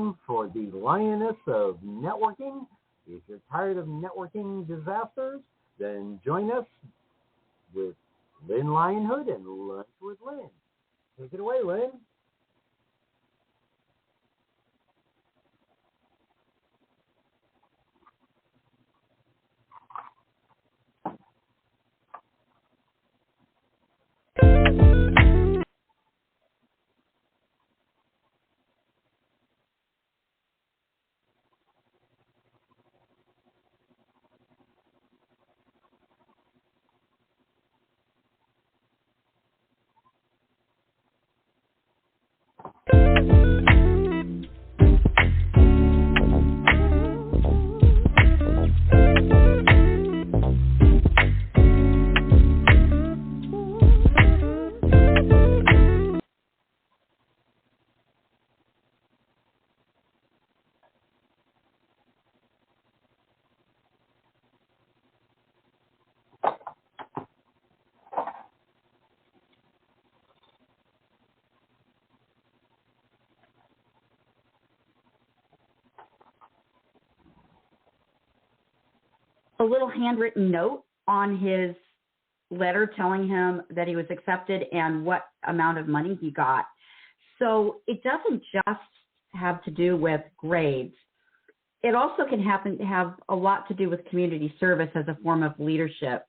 time for the Lioness of Networking. If you're tired of networking disasters, then join us with Lynn Lionhood and Lunch with Lynn. Take it away, Lynn. A little handwritten note on his letter telling him that he was accepted and what amount of money he got. So it doesn't just have to do with grades. It also can have a lot to do with community service as a form of leadership.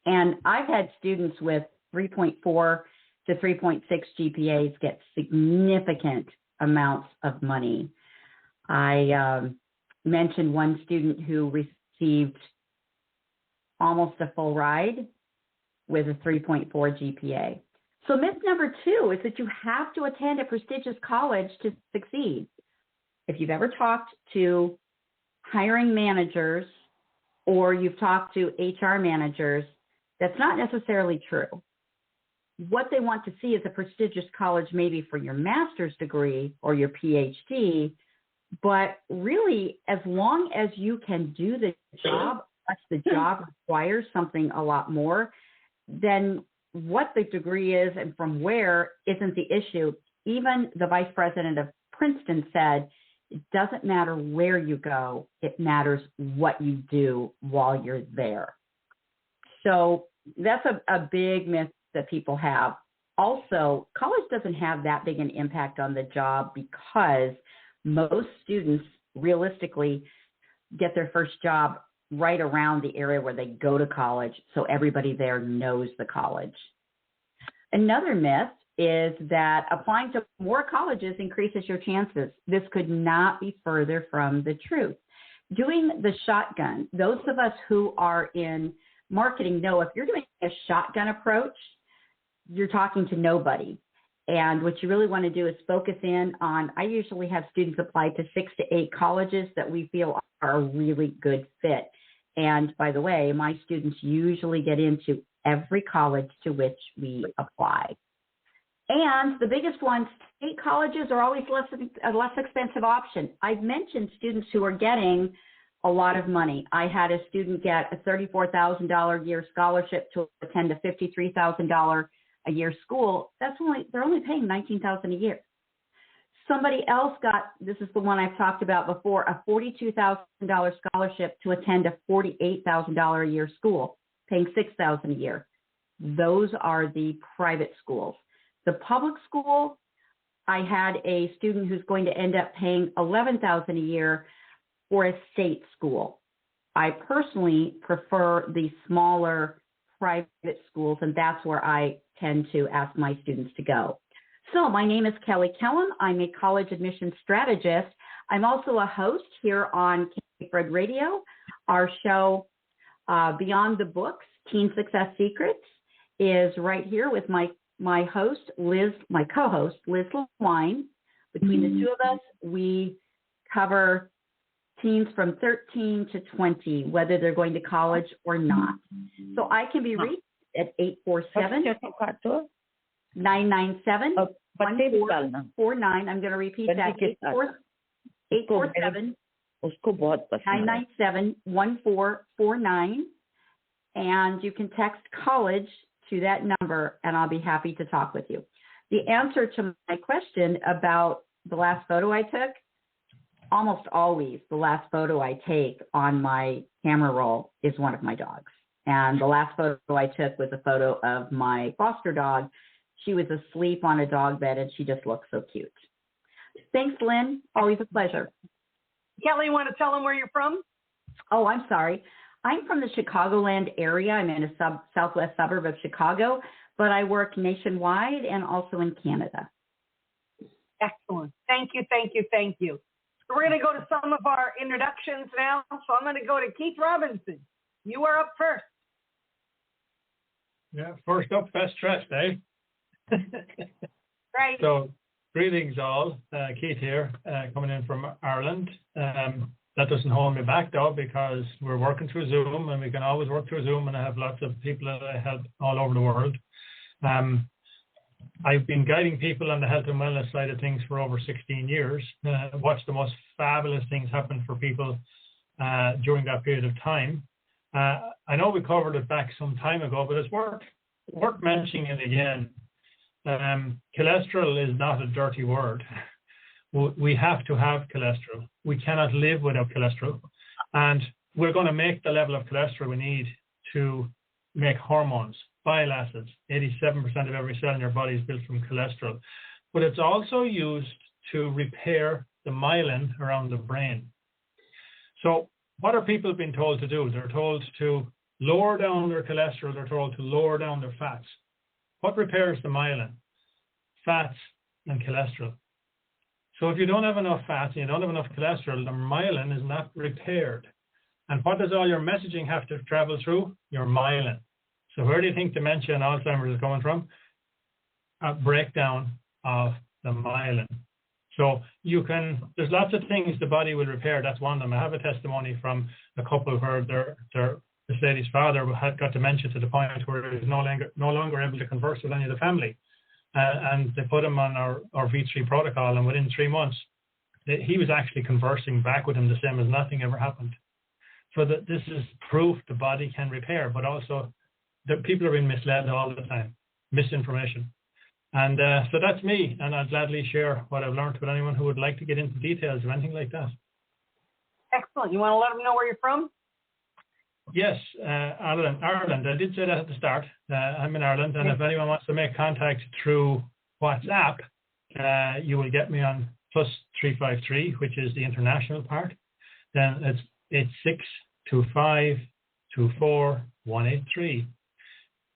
And I've had students with 3.4 to 3.6 GPAs get significant amounts of money. I mentioned one student who received almost a full ride with a 3.4 GPA. So myth number 2 is that you have to attend a prestigious college to succeed. If you've ever talked to hiring managers or you've talked to HR managers, that's not necessarily true. What they want to see is a prestigious college maybe for your master's degree or your PhD, but really, as long as you can do the job, unless the job requires something a lot more, then what the degree is and from where isn't the issue. Even the vice president of Princeton said, it doesn't matter where you go, it matters what you do while you're there. So that's a big myth that people have. Also, college doesn't have that big an impact on the job because most students realistically get their first job right around the area where they go to college, so everybody there knows the college. Another myth is that applying to more colleges increases your chances. This could not be further from the truth. Doing the shotgun, those of us who are in marketing know if you're doing a shotgun approach, you're talking to nobody. And what you really want to do is focus in on, I usually have students apply to 6 to 8 colleges that we feel are a really good fit. And by the way, my students usually get into every college to which we apply. And the biggest one, state colleges are always a less expensive option. I've mentioned students who are getting a lot of money. I had a student get a $34,000 a year scholarship to attend a $53,000 a year school. They're only paying $19,000 a year. Somebody else got, this is the one I've talked about before, a $42,000 scholarship to attend a $48,000 a year school, paying $6,000 a year. Those are the private schools. The public school, I had a student who's going to end up paying $11,000 a year for a state school. I personally prefer the smaller private schools, and that's where I tend to ask my students to go. So my name is Kelly Kellum. I'm a college admissions strategist. I'm also a host here on Cape Red Radio. Our show, Beyond the Books, Teen Success Secrets, is right here with my host, my co-host, Liz Line. Between the two of us, we cover teens from 13 to 20, whether they're going to college or not. So I can be reached at 847-997-1449. I'm going to repeat that, 847-997-1449. And you can text college to that number, and I'll be happy to talk with you. The answer to my question about the last photo I took, almost always the last photo I take on my camera roll is one of my dogs. And the last photo I took was a photo of my foster dog. She was asleep on a dog bed, and she just looked so cute. Thanks, Lynn. Always a pleasure. Kelly, you want to tell them where you're from? Oh, I'm sorry. I'm from the Chicagoland area. I'm in a southwest suburb of Chicago, but I work nationwide and also in Canada. Excellent. Thank you, thank you, thank you. So we're going to go to some of our introductions now. So I'm going to go to Keith Robinson. You are up first. Yeah, first up, best dressed, eh? Right. So, greetings all. Keith here, coming in from Ireland. That doesn't hold me back though, because we're working through Zoom, and we can always work through Zoom, and I have lots of people that I help all over the world. I've been guiding people on the health and wellness side of things for over 16 years. Watched the most fabulous things happen for people during that period of time. I know we covered it back some time ago, but it's worth mentioning it again. Cholesterol is not a dirty word. We have to have cholesterol. We cannot live without cholesterol. And we're going to make the level of cholesterol we need to make hormones, bile acids. 87% of every cell in your body is built from cholesterol. But it's also used to repair the myelin around the brain. So what are people being told to do? They're told to lower down their cholesterol. They're told to lower down their fats. What repairs the myelin? Fats and cholesterol. So if you don't have enough fats and you don't have enough cholesterol, the myelin is not repaired. And what does all your messaging have to travel through? Your myelin. So where do you think dementia and Alzheimer's is coming from? A breakdown of the myelin. So there's lots of things the body will repair. That's one of them. I have a testimony from a couple where this lady's father had got dementia to the point where he was no longer able to converse with any of the family. And they put him on our V3 protocol, and within 3 months, he was actually conversing back with him the same as nothing ever happened. So this is proof the body can repair, but also that people are being misled all the time, misinformation. And so that's me, and I'll gladly share what I've learned with anyone who would like to get into details or anything like that. Excellent. You want to let them know where you're from? Yes, Ireland. I did say that at the start. I'm in Ireland, and if anyone wants to make contact through WhatsApp, you will get me on +353, which is the international part. Then it's 8625 24183.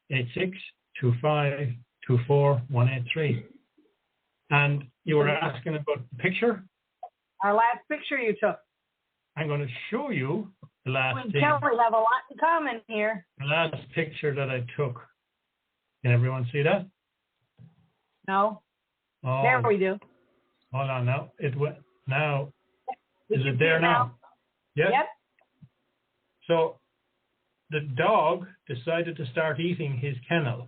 8625 24183. And you were asking about the picture? Our last picture you took. I'm going to show you the last We have a lot in common here. The last picture that I took. Can everyone see that? No. Oh, there we do. Hold on now. Now. Is it there now? Yes? Yep. So the dog decided to start eating his kennel.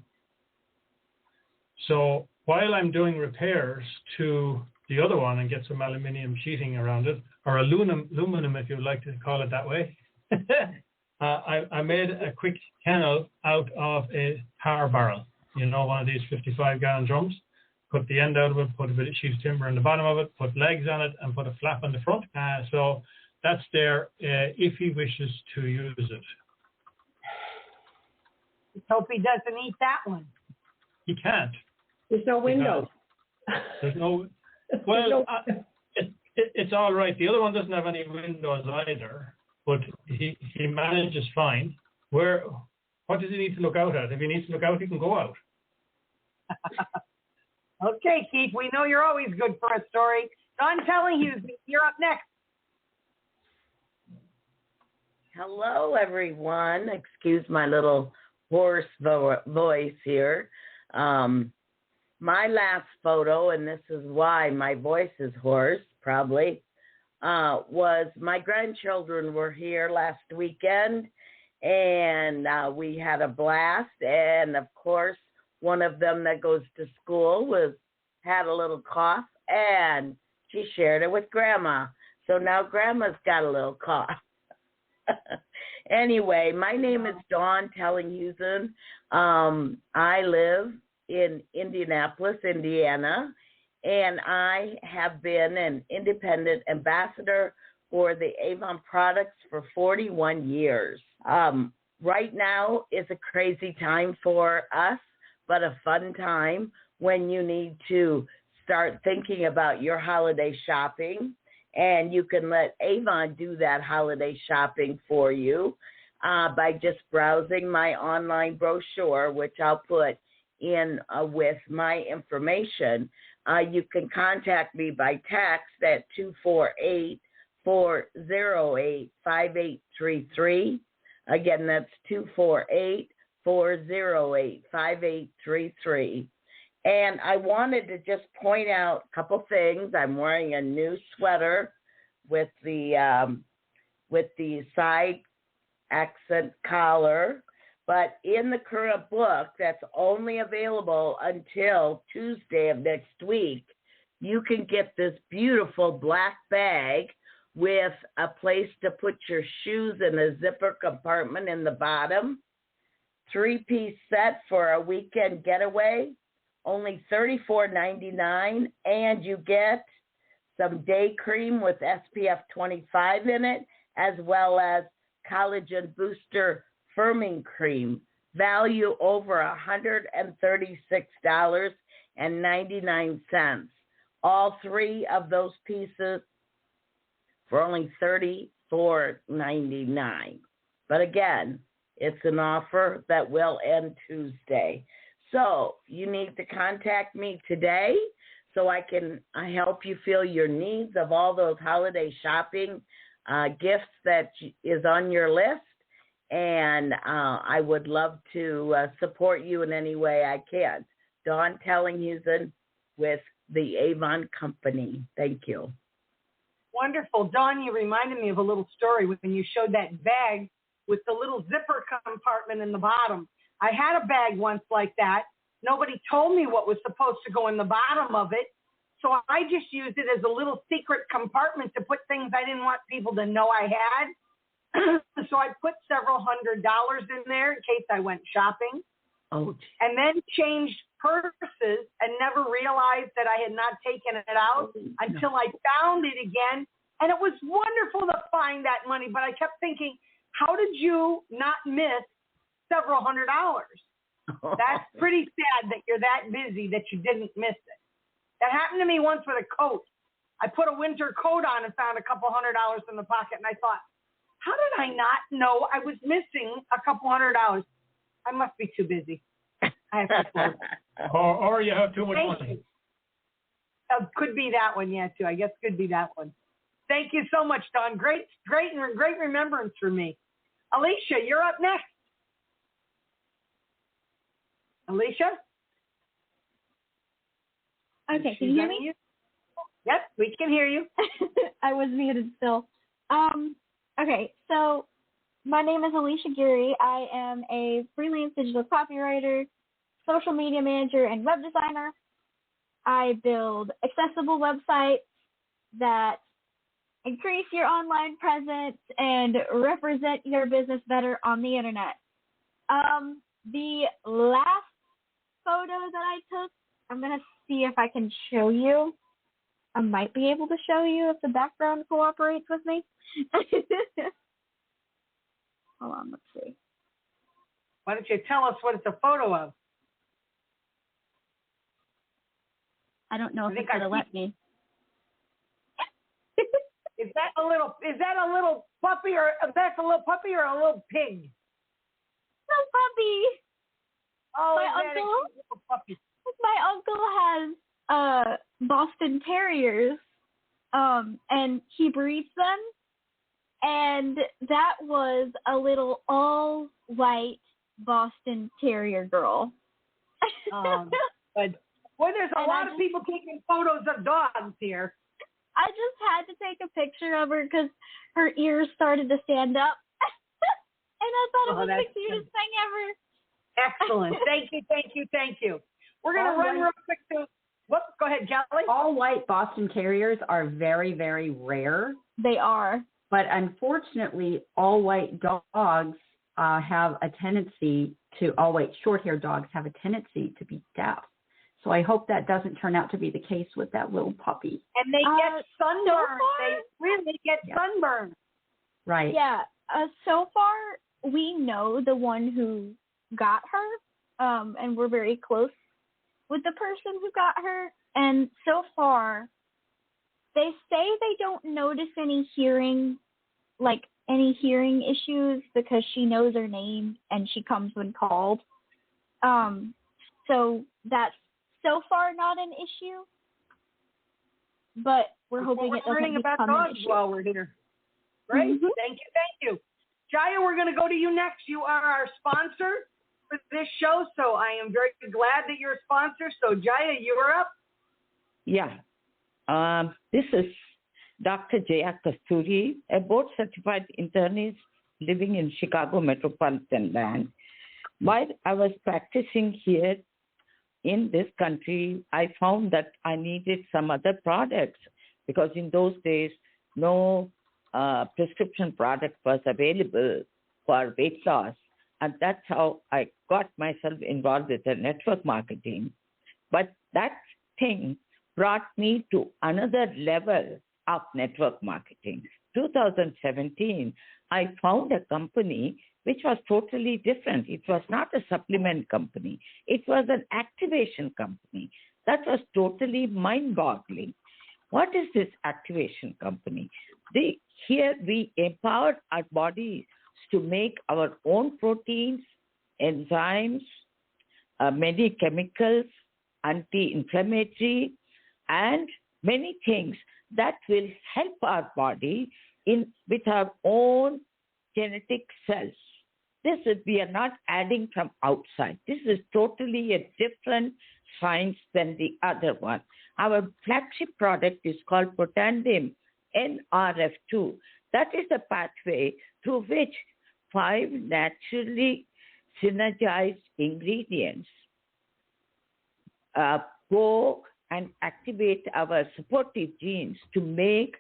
So while I'm doing repairs to the other one and get some aluminium sheeting around it, or aluminum if you'd like to call it that way, I made a quick kennel out of a tar barrel. You know, one of these 55-gallon drums. Put the end out of it, put a bit of sheet timber in the bottom of it, put legs on it, and put a flap on the front. So that's there if he wishes to use it. Let's hope he doesn't eat that one. He can't. There's no windows. There's no. Well, it's all right. The other one doesn't have any windows either, but he manages fine. What does he need to look out at? If he needs to look out, he can go out. Okay, Keith, we know you're always good for a story. Don Tellinghuse, you're up next. Hello, everyone. Excuse my little hoarse voice here. My last photo, and this is why my voice is hoarse, probably, was my grandchildren were here last weekend, and we had a blast. And, of course, one of them that goes to school had a little cough, and she shared it with Grandma. So now Grandma's got a little cough. Anyway, my name is Dawn Tellinghuse. I live in Indianapolis, Indiana, and I have been an independent ambassador for the Avon products for 41 years. Right now is a crazy time for us, but a fun time when you need to start thinking about your holiday shopping, and you can let Avon do that holiday shopping for you by just browsing my online brochure, which I'll put in with my information. You can contact me by text at 248-408-5833. Again, that's 248-408-5833. And I wanted to just point out a couple things. I'm wearing a new sweater with the side accent collar. But in the current book that's only available until Tuesday of next week, you can get this beautiful black bag with a place to put your shoes in a zipper compartment in the bottom. 3-piece set for a weekend getaway, only $34.99, and you get some day cream with SPF 25 in it, as well as collagen booster firming cream, value over $136.99. All three of those pieces for only $34.99. But again, it's an offer that will end Tuesday. So you need to contact me today so I can help you fill your needs of all those holiday shopping gifts that is on your list. And I would love to support you in any way I can. Dawn Tellinghusen with the Avon Company. Thank you. Wonderful. Dawn, you reminded me of a little story when you showed that bag with the little zipper compartment in the bottom. I had a bag once like that. Nobody told me what was supposed to go in the bottom of it. So I just used it as a little secret compartment to put things I didn't want people to know I had. So I put several $100s in there in case I went shopping. Oh. And then changed purses and never realized that I had not taken it out until I found it again. And it was wonderful to find that money. But I kept thinking, how did you not miss several $100s? That's pretty sad that you're that busy that you didn't miss it. That happened to me once with a coat. I put a winter coat on and found a couple $100s in the pocket. And I thought, how did I not know I was missing a couple $100s? I must be too busy. I have to close. Or you have too much money. Could be that one, yeah, too. I guess could be that one. Thank you so much, Dawn. Great remembrance for me. Alicia, you're up next. Alicia? Okay, can you hear me? Yep, we can hear you. I was muted still. Okay, so my name is Alicia Geary. I am a freelance digital copywriter, social media manager, and web designer. I build accessible websites that increase your online presence and represent your business better on the internet. The last photo that I took, I'm going to see if I can show you. I might be able to show you if the background cooperates with me. Hold on, let's see. Why don't you tell us what it's a photo of? I don't know if it's going to let me. Is that a little puppy or a little pig? Little puppy. Oh, my uncle has Boston Terriers, and he breeds them. And that was a little all-white Boston Terrier girl. But boy, there's a lot of people taking photos of dogs here. I just had to take a picture of her because her ears started to stand up. And I thought it was the cutest thing ever. Excellent. Thank you. We're going to run real quick to, go ahead, Kelly. All white Boston Terriers are very, very rare. They are. But unfortunately, all white dogs have a tendency to, all white short-haired dogs have a tendency to be deaf. So I hope that doesn't turn out to be the case with that little puppy. And they get sunburned. So far, They really get sunburned. Right. Yeah. So far, we know the one who got her, and we're very close with the person who got her. And so far, they say they don't notice any hearing issues because she knows her name and she comes when called. So that's so far not an issue, but we're hoping it doesn't about become an dogs issue. while we're here. Great. Mm-hmm. Thank you. Jaya, we're going to go to you next. You are our sponsor for this show, so I am very glad that you're a sponsor. So, Jaya, you're up. Yeah. This is Dr. Jaya Kasturi, a board-certified internist living in Chicago metropolitan land. While I was practicing here in this country, I found that I needed some other products because in those days, no prescription product was available for weight loss. And that's how I got myself involved with the network marketing. But that thing brought me to another level of network marketing. 2017, I found a company which was totally different. It was not a supplement company. It was an activation company. That was totally mind-boggling. What is this activation company? Here we empower our bodies to make our own proteins, enzymes, many chemicals, anti-inflammatory, and many things that will help our body with our own genetic cells. We are not adding from outside. This is totally a different science than the other one. Our flagship product is called Protandim NRF2. That is the pathway through which 5 naturally synergized ingredients go and activate our supportive genes to make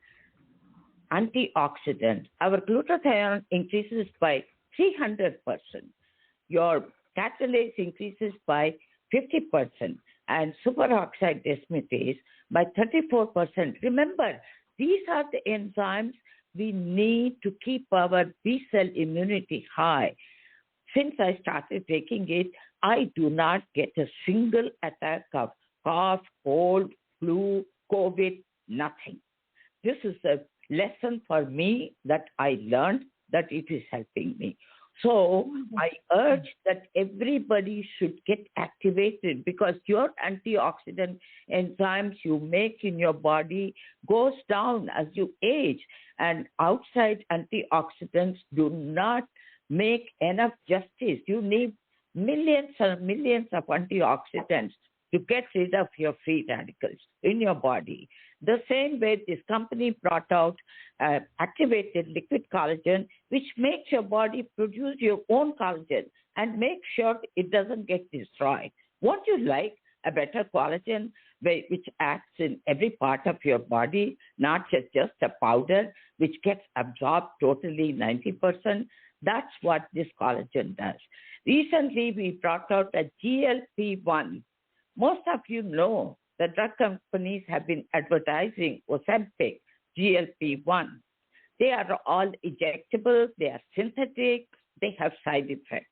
antioxidants. Our glutathione increases by 300%. Your catalase increases by 50%, and superoxide dismutase by 34%. Remember, these are the enzymes we need to keep our B-cell immunity high. Since I started taking it, I do not get a single attack of cough, cold, flu, COVID, nothing. This is a lesson for me that I learned that it is helping me. So I urge that everybody should get activated because your antioxidant enzymes you make in your body goes down as you age, and outside antioxidants do not make enough justice. You need millions and millions of antioxidants to get rid of your free radicals in your body. The same way this company brought out activated liquid collagen, which makes your body produce your own collagen and make sure it doesn't get destroyed. Won't you like a better collagen which acts in every part of your body, not just a powder which gets absorbed totally 90%? That's what this collagen does. Recently, we brought out a GLP-1. Most of you know the drug companies have been advertising Ozempic, GLP-1. They are all injectable, they are synthetic, they have side effects.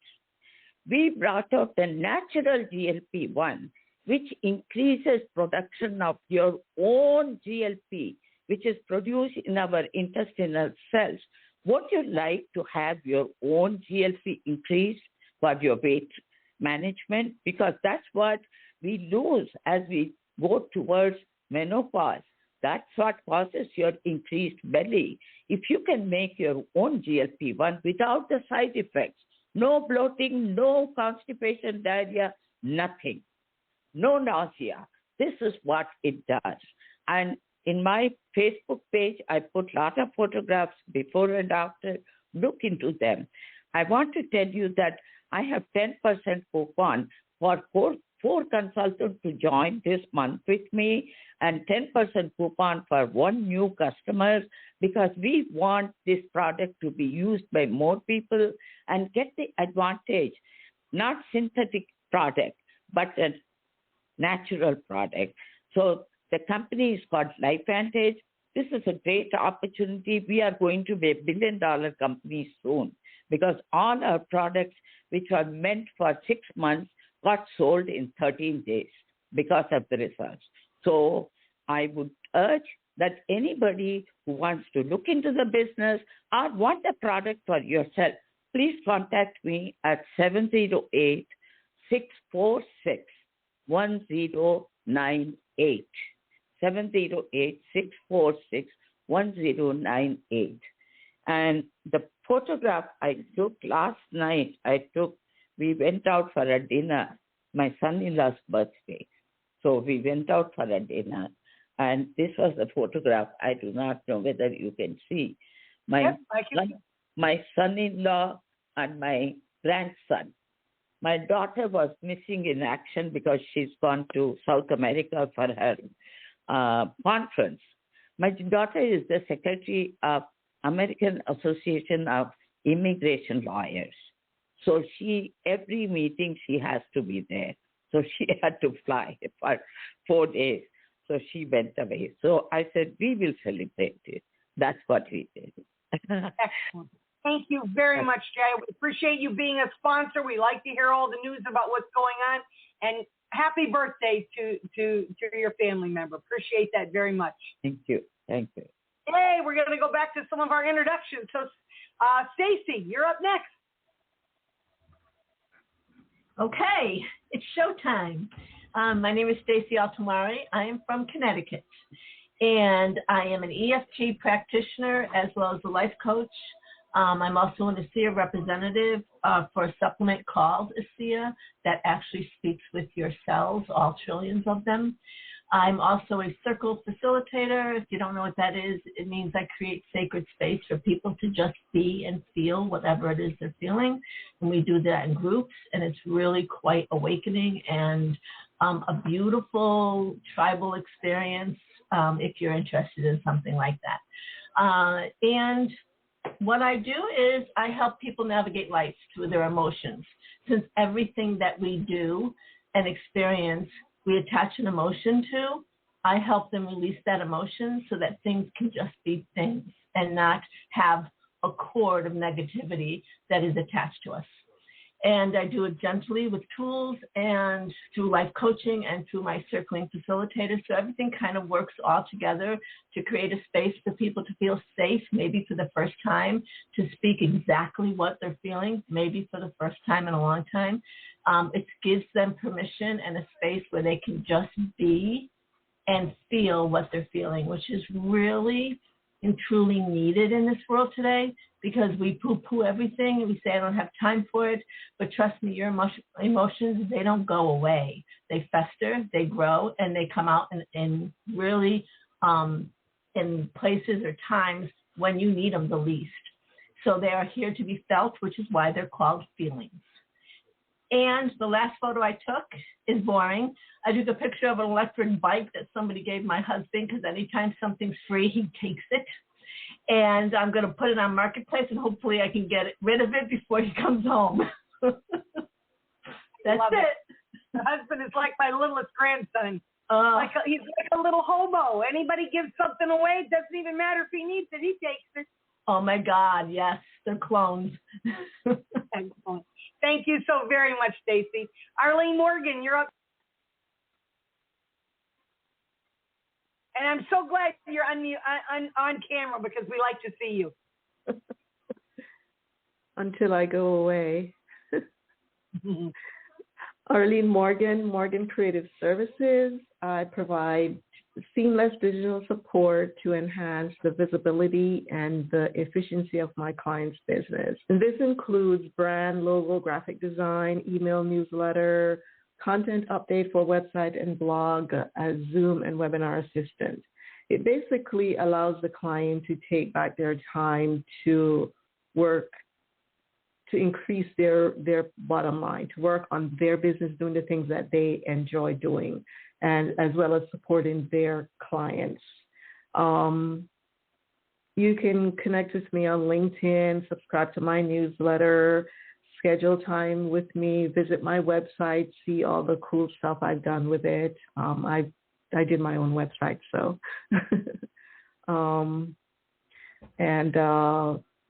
We brought out the natural GLP-1, which increases production of your own GLP, which is produced in our intestinal cells. Would you like to have your own GLP increase for your weight management? Because that's what we lose as we go towards menopause. That's what causes your increased belly. If you can make your own GLP-1 without the side effects, no bloating, no constipation, diarrhea, nothing, no nausea. This is what it does. And in my Facebook page, I put a lot of photographs before and after. Look into them. I want to tell you that I have 10% coupon for four consultants to join this month with me, and 10% coupon for one new customer, because we want this product to be used by more people and get the advantage, not synthetic product, but a natural product. So the company is called LifeVantage. This is a great opportunity. We are going to be a billion-dollar company soon because all our products, which are meant for 6 months, got sold in 13 days because of the results. So I would urge that anybody who wants to look into the business or want a product for yourself, please contact me at 708-646-1098. 708-646-1098. And the photograph I took last night, we went out for a dinner, my son-in-law's birthday. So we went out for a dinner, and this was the photograph. I do not know whether you can see. My son-in-law and my grandson. My daughter was missing in action because she's gone to South America for her conference. My daughter is the secretary of American Association of Immigration Lawyers. So every meeting she has to be there. So she had to fly for 4 days. So she went away. So I said, we will celebrate it. That's what we did. Excellent. Thank you very much, Jay. We appreciate you being a sponsor. We like to hear all the news about what's going on. And happy birthday to your family member. Appreciate that very much. Thank you. Thank you. Hey, we're going to go back to some of our introductions. So, Stacy, you're up next. Okay, it's showtime. My name is Stacy Altomari. I am from Connecticut, and I am an EFT practitioner as well as a life coach. I'm also an ASEA representative for a supplement called ASEA that actually speaks with your cells, all trillions of them. I'm also a circle facilitator. If you don't know what that is, it means I create sacred space for people to just be and feel whatever it is they're feeling. And we do that in groups, and it's really quite awakening and a beautiful tribal experience if you're interested in something like that. And what I do is I help people navigate life through their emotions. Since everything that we do and experience, we attach an emotion to, I help them release that emotion so that things can just be things and not have a cord of negativity that is attached to us. And I do it gently with tools and through life coaching and through my circling facilitators. So everything kind of works all together to create a space for people to feel safe, maybe for the first time, to speak exactly what they're feeling, maybe for the first time in a long time. It gives them permission and a space where they can just be and feel what they're feeling, which is really and truly needed in this world today, because we poo-poo everything and we say, I don't have time for it. But trust me, your emotions, they don't go away. They fester, they grow, and they come out in really in places or times when you need them the least. So they are here to be felt, which is why they're called feelings. And the last photo I took is boring. I took a picture of an electric bike that somebody gave my husband, because anytime something's free, he takes it. And I'm going to put it on Marketplace, and hopefully I can get rid of it before he comes home. That's it. The husband is like my littlest grandson. He's like a little hobo. Anybody gives something away, it doesn't even matter if he needs it, he takes it. Oh, my God, yes. They're clones. Excellent. Thank you so very much, Stacy. Arlene Morgan, you're up. And I'm so glad you're on camera, because we like to see you. Until I go away. Arlene Morgan, Morgan Creative Services. I provide seamless digital support to enhance the visibility and the efficiency of my clients' business. And this includes brand, logo, graphic design, email newsletter, content update for website and blog, as Zoom and webinar assistant. It basically allows the client to take back their time to work, to increase their bottom line, to work on their business, doing the things that they enjoy doing, and as well as supporting their clients. You can connect with me on LinkedIn, subscribe to my newsletter, schedule time with me, visit my website, see all the cool stuff I've done with it. I did my own website, so. And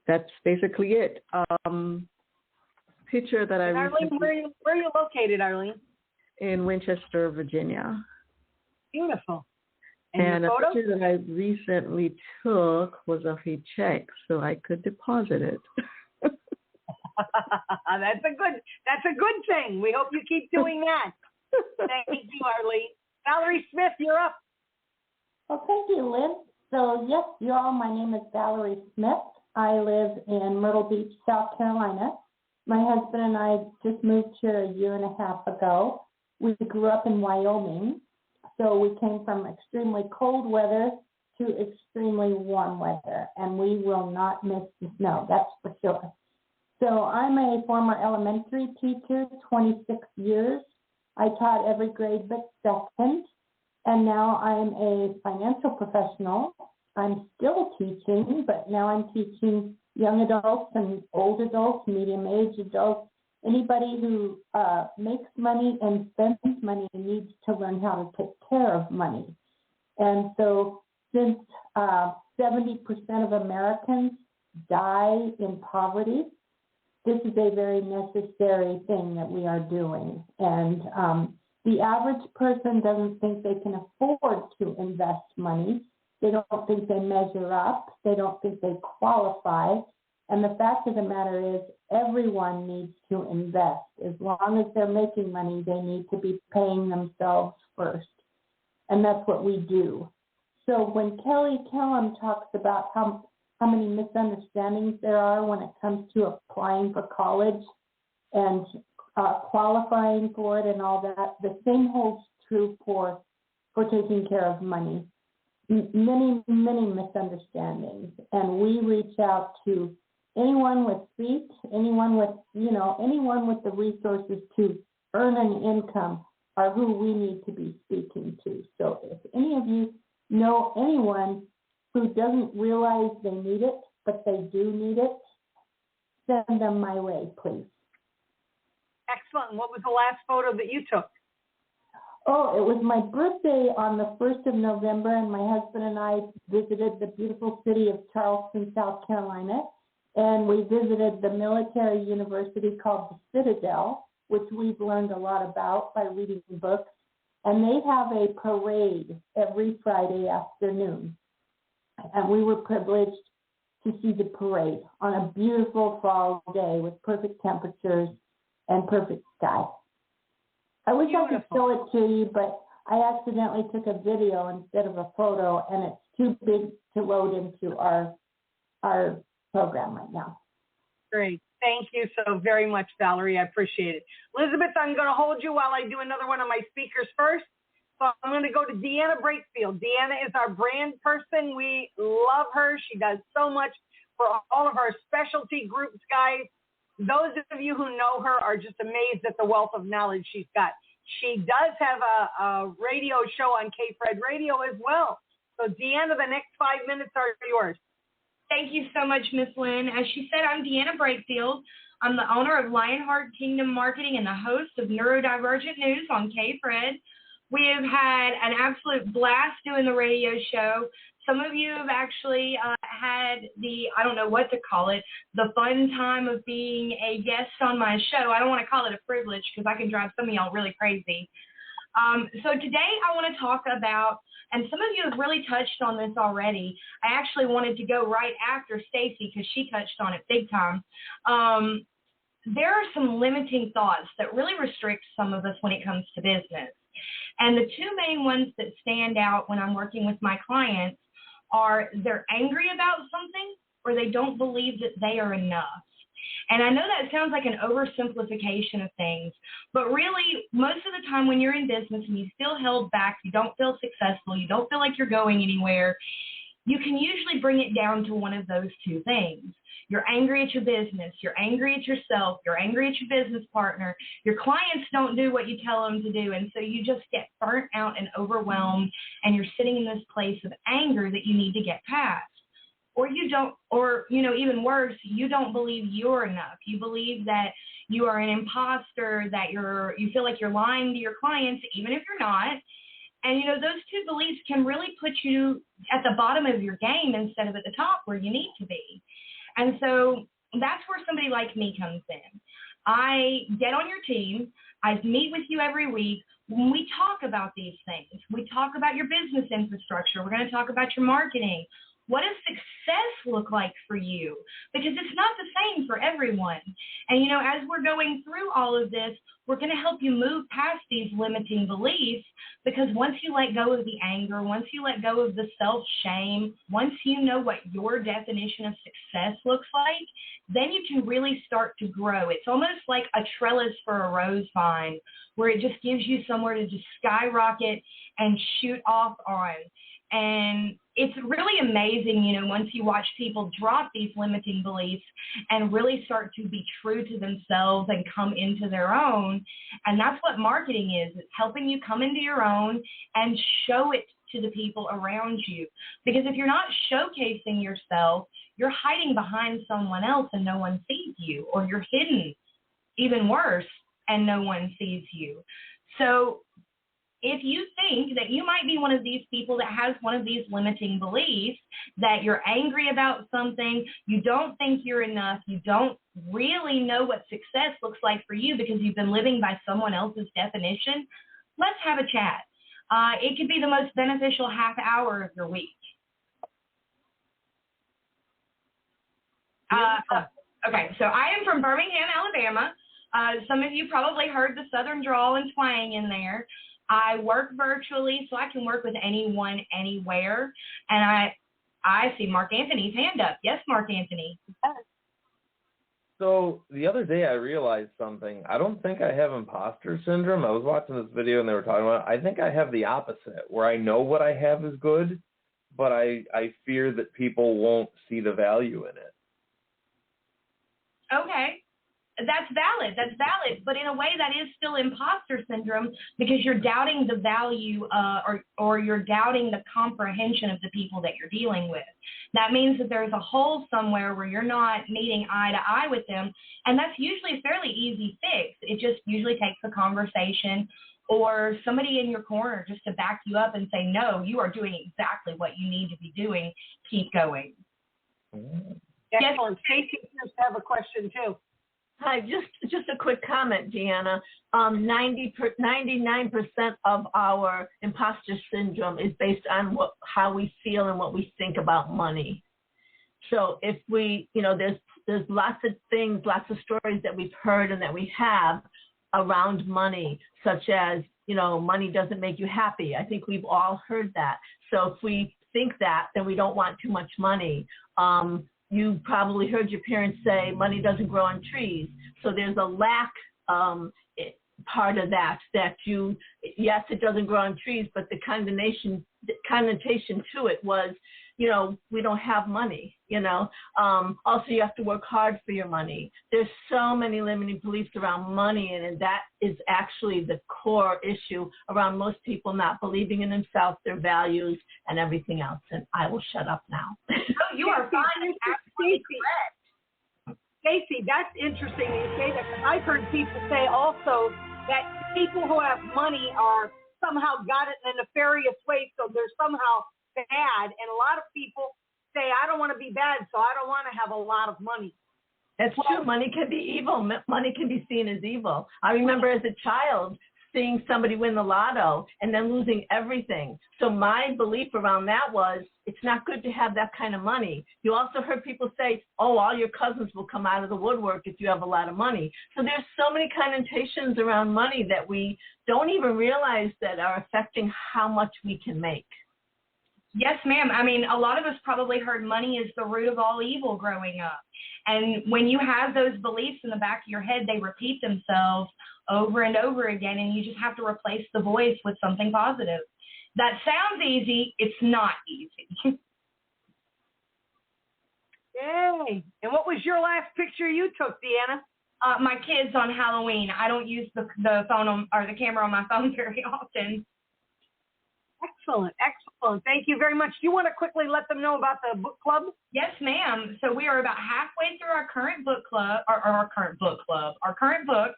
that's basically it. Picture that I Arlene, where are you located, Arlene? In Winchester, Virginia. Beautiful. And a picture that I recently took was of a check, so I could deposit it. That's a good thing. We hope you keep doing that. Thank you, Arlene. Valerie Smith, you're up. Well, thank you, Lynn. So, yes, you all, my name is Valerie Smith. I live in Myrtle Beach, South Carolina. My husband and I just moved here a year and a half ago. We grew up in Wyoming, so we came from extremely cold weather to extremely warm weather, and we will not miss the snow, that's for sure. So I'm a former elementary teacher, 26 years. I taught every grade but second. And now I'm a financial professional. I'm still teaching, but now I'm teaching young adults and old adults, medium-aged adults. Anybody who makes money and spends money needs to learn how to take care of money. And so since 70% of Americans die in poverty, this is a very necessary thing that we are doing. And the average person doesn't think they can afford to invest money. They don't think they measure up. They don't think they qualify. And the fact of the matter is everyone needs to invest. As long as they're making money, they need to be paying themselves first. And that's what we do. So when Kelly Kellum talks about how many misunderstandings there are when it comes to applying for college and qualifying for it and all that, the same holds true for taking care of money. Many misunderstandings. And we reach out to anyone with feet, anyone with the resources to earn an income are who we need to be speaking to. So if any of you know anyone who doesn't realize they need it, but they do need it, send them my way, please. Excellent. What was the last photo that you took? Oh, it was my birthday on the 1st of November, and my husband and I visited the beautiful city of Charleston, South Carolina, and we visited the military university called the Citadel, which we've learned a lot about by reading books, and they have a parade every Friday afternoon, and we were privileged to see the parade on a beautiful fall day with perfect temperatures and perfect sky. I wish I could show it to you, but I accidentally took a video instead of a photo, and it's too big to load into our program right now. Great. Thank you so very much, Valerie. I appreciate it. Elizabeth, I'm going to hold you while I do another one of my speakers first. So I'm going to go to Deanna Brakefield. Deanna is our brand person. We love her. She does so much for all of our specialty groups, guys. Those of you who know her are just amazed at the wealth of knowledge she's got. She does have a radio show on K-Fred Radio as well. So, Deanna, the next 5 minutes are yours. Thank you so much, Miss Lynn. As she said, I'm Deanna Brakefield. I'm the owner of Lionheart Kingdom Marketing and the host of Neurodivergent News on K-Fred. We have had an absolute blast doing the radio show. Some of you have actually had the, I don't know what to call it, the fun time of being a guest on my show. I don't want to call it a privilege because I can drive some of y'all really crazy. So today I want to talk about, and some of you have really touched on this already. I actually wanted to go right after Stacy because she touched on it big time. There are some limiting thoughts that really restrict some of us when it comes to business. And the two main ones that stand out when I'm working with my clients are they're angry about something or they don't believe that they are enough. And I know that sounds like an oversimplification of things, but really most of the time when you're in business and you feel held back, you don't feel successful, you don't feel like you're going anywhere, you can usually bring it down to one of those two things. You're angry at your business, you're angry at yourself, you're angry at your business partner, your clients don't do what you tell them to do, and so you just get burnt out and overwhelmed, and you're sitting in this place of anger that you need to get past. Or you don't, or, you know, even worse, you don't believe you're enough. You believe that you are an imposter, that you feel like you're lying to your clients, even if you're not. And, those two beliefs can really put you at the bottom of your game instead of at the top where you need to be. And so that's where somebody like me comes in. I get on your team. I meet with you every week. When we talk about these things, we talk about your business infrastructure. We're going to talk about your marketing. What does success look like for you? Because it's not the same for everyone. And, as we're going through all of this, we're going to help you move past these limiting beliefs, because once you let go of the anger, once you let go of the self-shame, once you know what your definition of success looks like, then you can really start to grow. It's almost like a trellis for a rose vine, where it just gives you somewhere to just skyrocket and shoot off on. And it's really amazing, once you watch people drop these limiting beliefs and really start to be true to themselves and come into their own. And that's what marketing is. It's helping you come into your own and show it to the people around you. Because if you're not showcasing yourself, you're hiding behind someone else and no one sees you, or you're hidden, even worse, and no one sees you. So if you think that you might be one of these people that has one of these limiting beliefs, that you're angry about something, you don't think you're enough, you don't really know what success looks like for you because you've been living by someone else's definition, let's have a chat. It could be the most beneficial half hour of your week. Okay, so I am from Birmingham, Alabama. Some of you probably heard the Southern drawl and twang in there. I work virtually, so I can work with anyone, anywhere. And I see Mark Anthony's hand up. Yes, Mark Anthony. So the other day I realized something. I don't think I have imposter syndrome. I was watching this video and they were talking about it. I think I have the opposite, where I know what I have is good, but I fear that people won't see the value in it. Okay. That's valid. But in a way, that is still imposter syndrome, because you're doubting the value or you're doubting the comprehension of the people that you're dealing with. That means that there's a hole somewhere where you're not meeting eye to eye with them. And that's usually a fairly easy fix. It just usually takes a conversation or somebody in your corner just to back you up and say, no, you are doing exactly what you need to be doing. Keep going. Excellent. Stacey just have a question too. Hi, just a quick comment, Deanna. 99% of our imposter syndrome is based on how we feel and what we think about money. So if we, there's lots of things, lots of stories that we've heard and that we have around money, such as, money doesn't make you happy. I think we've all heard that. So if we think that, then we don't want too much money. You probably heard your parents say money doesn't grow on trees. So there's a lack part of that yes, it doesn't grow on trees, but the connotation to it was, we don't have money, Also, you have to work hard for your money. There's so many limiting beliefs around money, and that is actually the core issue around most people not believing in themselves, their values, and everything else. And I will shut up now. No, you are fine. Stacey, that's interesting that you say that, because I've heard people say also that people who have money are somehow got it in a nefarious way, so they're somehow bad. And a lot of people say, I don't want to be bad, so I don't want to have a lot of money. That's true. Money can be evil. Money can be seen as evil. I remember as a child seeing somebody win the lotto and then losing everything. So my belief around that was, it's not good to have that kind of money. You also heard people say, all your cousins will come out of the woodwork if you have a lot of money. So there's so many connotations around money that we don't even realize that are affecting how much we can make. Yes, ma'am. I mean, a lot of us probably heard money is the root of all evil growing up. And when you have those beliefs in the back of your head, they repeat themselves over and over again, and you just have to replace the voice with something positive. That sounds easy. It's not easy. Yay. And what was your last picture you took, Deanna? My kids on Halloween. I don't use the phone or the camera on my phone very often. Excellent. Thank you very much. Do you want to quickly let them know about the book club? Yes, ma'am. So we are about halfway through our current book club, our current book.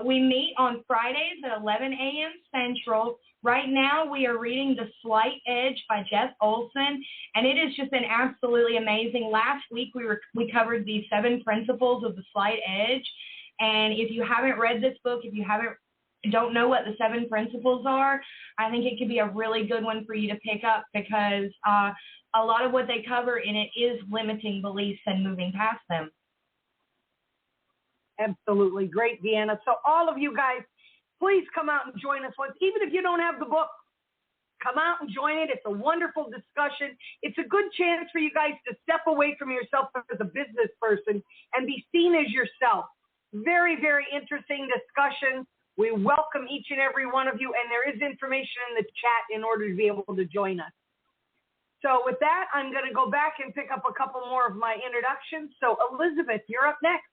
We meet on Fridays at 11 a.m. Central. Right now, we are reading The Slight Edge by Jeff Olson, and it has just been absolutely amazing. Last week, we covered the 7 principles of the Slight Edge, and if you haven't read this book, if you don't know what the 7 principles are, I think it could be a really good one for you to pick up because a lot of what they cover in it is limiting beliefs and moving past them. Absolutely. Great, Deanna. So all of you guys, please come out and join us. Even if you don't have the book, come out and join it. It's a wonderful discussion. It's a good chance for you guys to step away from yourself as a business person and be seen as yourself. Very, very interesting discussion. We welcome each and every one of you, and there is information in the chat in order to be able to join us. So with that, I'm going to go back and pick up a couple more of my introductions. So Elizabeth, you're up next.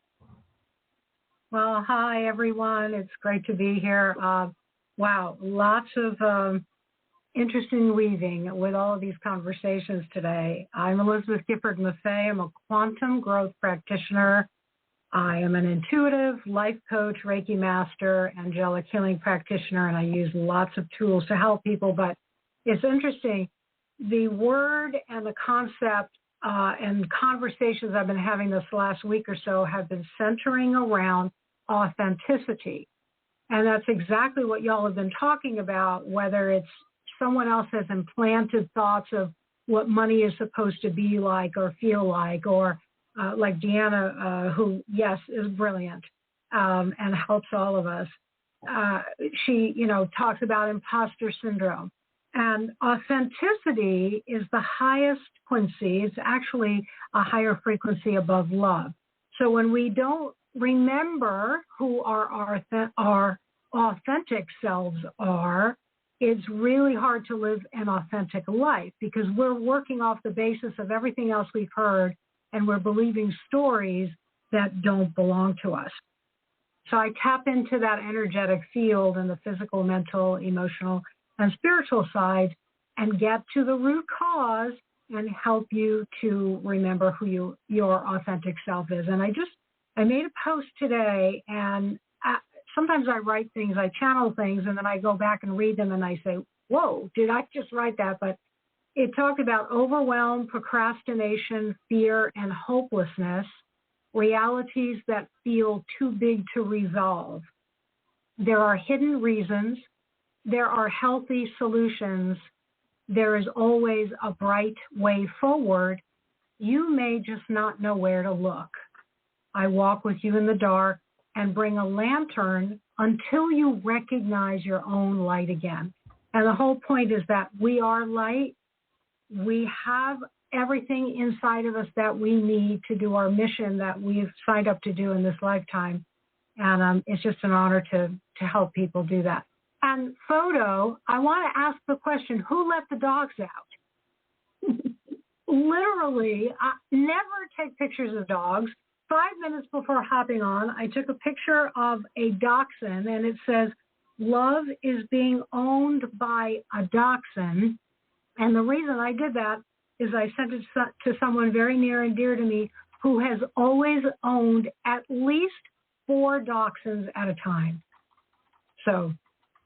Well, hi, everyone. It's great to be here. Wow, lots of interesting weaving with all of these conversations today. I'm Elizabeth Gifford Maffei. I'm a quantum growth practitioner. I am an intuitive life coach, Reiki master, angelic healing practitioner, and I use lots of tools to help people. But it's interesting, the word and the concept and conversations I've been having this last week or so have been centering around authenticity. And that's exactly what y'all have been talking about, whether it's someone else has implanted thoughts of what money is supposed to be like or feel like, or like Deanna, who, yes, is brilliant and helps all of us. She, talks about imposter syndrome. And authenticity is the highest frequency. It's actually a higher frequency above love. So when we don't remember who our authentic selves are, it's really hard to live an authentic life because we're working off the basis of everything else we've heard, and we're believing stories that don't belong to us. So I tap into that energetic field in the physical, mental, emotional, and spiritual side and get to the root cause and help you to remember who your authentic self is. And I made a post today, and sometimes I write things, I channel things, and then I go back and read them and I say, whoa, did I just write that? But it talked about overwhelm, procrastination, fear, and hopelessness, realities that feel too big to resolve. There are hidden reasons. There are healthy solutions. There is always a bright way forward. You may just not know where to look. I walk with you in the dark and bring a lantern until you recognize your own light again. And the whole point is that we are light. We have everything inside of us that we need to do our mission that we've signed up to do in this lifetime. And it's just an honor to help people do that. And photo, I want to ask the question, who let the dogs out? Literally, I never take pictures of dogs. 5 minutes before hopping on, I took a picture of a dachshund, and it says, love is being owned by a dachshund. And the reason I did that is I sent it to someone very near and dear to me who has always owned at least 4 dachshunds at a time. So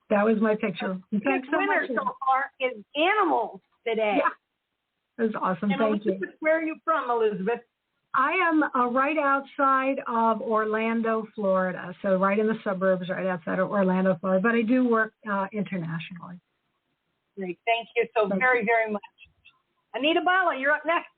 that was my picture. Thanks so much. The winner so far is animals today. Yeah, it was awesome. And Thank you. Where are you from, Elizabeth? I am right outside of Orlando, Florida, so right in the suburbs, right outside of Orlando, Florida, but I do work internationally. Great. Thank you so very, very much. Anita Bala, you're up next.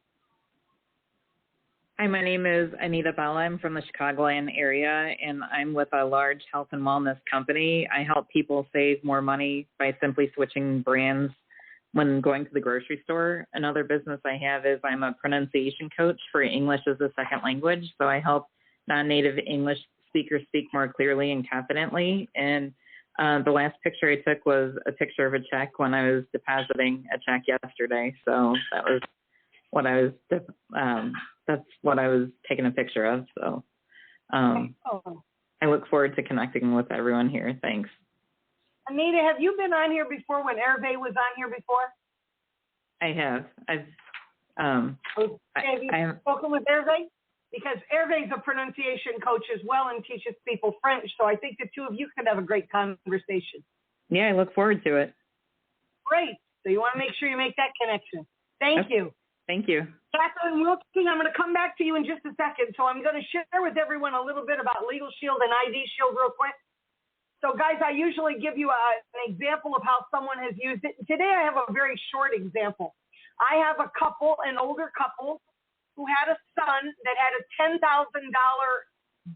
Hi, my name is Anita Bala. I'm from the Chicagoland area, and I'm with a large health and wellness company. I help people save more money by simply switching brands when going to the grocery store. Another business I have is I'm a pronunciation coach for English as a second language. So I help non-native English speakers speak more clearly and confidently. And the last picture I took was a picture of a check when I was depositing a check yesterday. So that was what I was, that's what I was taking a picture of. So I look forward to connecting with everyone here. Thanks. Anita, have you been on here before when Hervé was on here before? I have. Have you spoken with Hervé? Because Hervé's a pronunciation coach as well and teaches people French, so I think the two of you could have a great conversation. Yeah, I look forward to it. Great. So you want to make sure you make that connection. Thank you. Thank you. Catherine Wilking, I'm going to come back to you in just a second. So I'm going to share with everyone a little bit about Legal Shield and ID Shield real quick. So guys, I usually give you an example of how someone has used it. Today I have a very short example. I have a couple, an older couple, who had a son that had a $10,000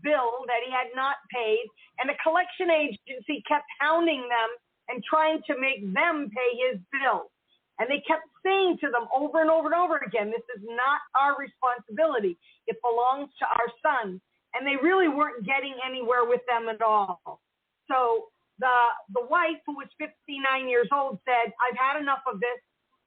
bill that he had not paid, and a collection agency kept hounding them and trying to make them pay his bill. And they kept saying to them over and over and over again, this is not our responsibility. It belongs to our son. And they really weren't getting anywhere with them at all. So the wife, who was 59 years old, said, I've had enough of this,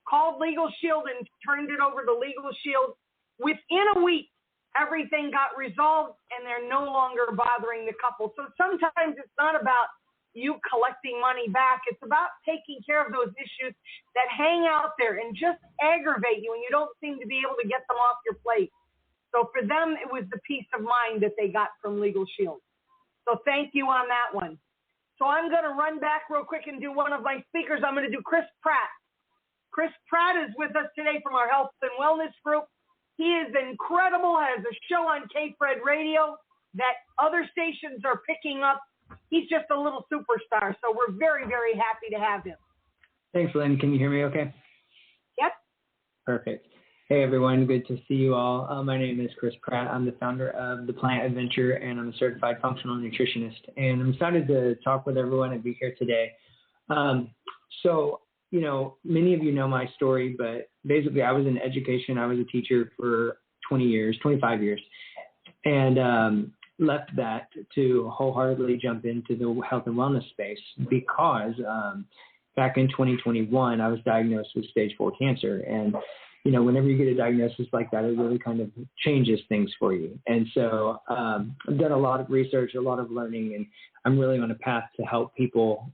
called Legal Shield and turned it over to Legal Shield. Within a week, everything got resolved, and they're no longer bothering the couple. So sometimes it's not about you collecting money back. It's about taking care of those issues that hang out there and just aggravate you, and you don't seem to be able to get them off your plate. So for them, it was the peace of mind that they got from Legal Shield. So thank you on that one. So I'm going to run back real quick and do one of my speakers. I'm going to do Chris Pratt. Chris Pratt is with us today from our Health and Wellness Group. He is incredible, has a show on K-Fred Radio that other stations are picking up. He's just a little superstar, so we're very, very happy to have him. Thanks, Lynn. Can you hear me okay? Yep. Perfect. Hey, everyone. Good to see you all. My name is Chris Pratt. I'm the founder of The Plant Adventure, and I'm a certified functional nutritionist. And I'm excited to talk with everyone and be here today. So, you know, many of you know my story, but basically I was in education. I was a teacher for 25 years, and left that to wholeheartedly jump into the health and wellness space because back in 2021, I was diagnosed with stage 4 cancer. And, you know, whenever you get a diagnosis like that, it really kind of changes things for you. And so I've done a lot of research, a lot of learning, and I'm really on a path to help people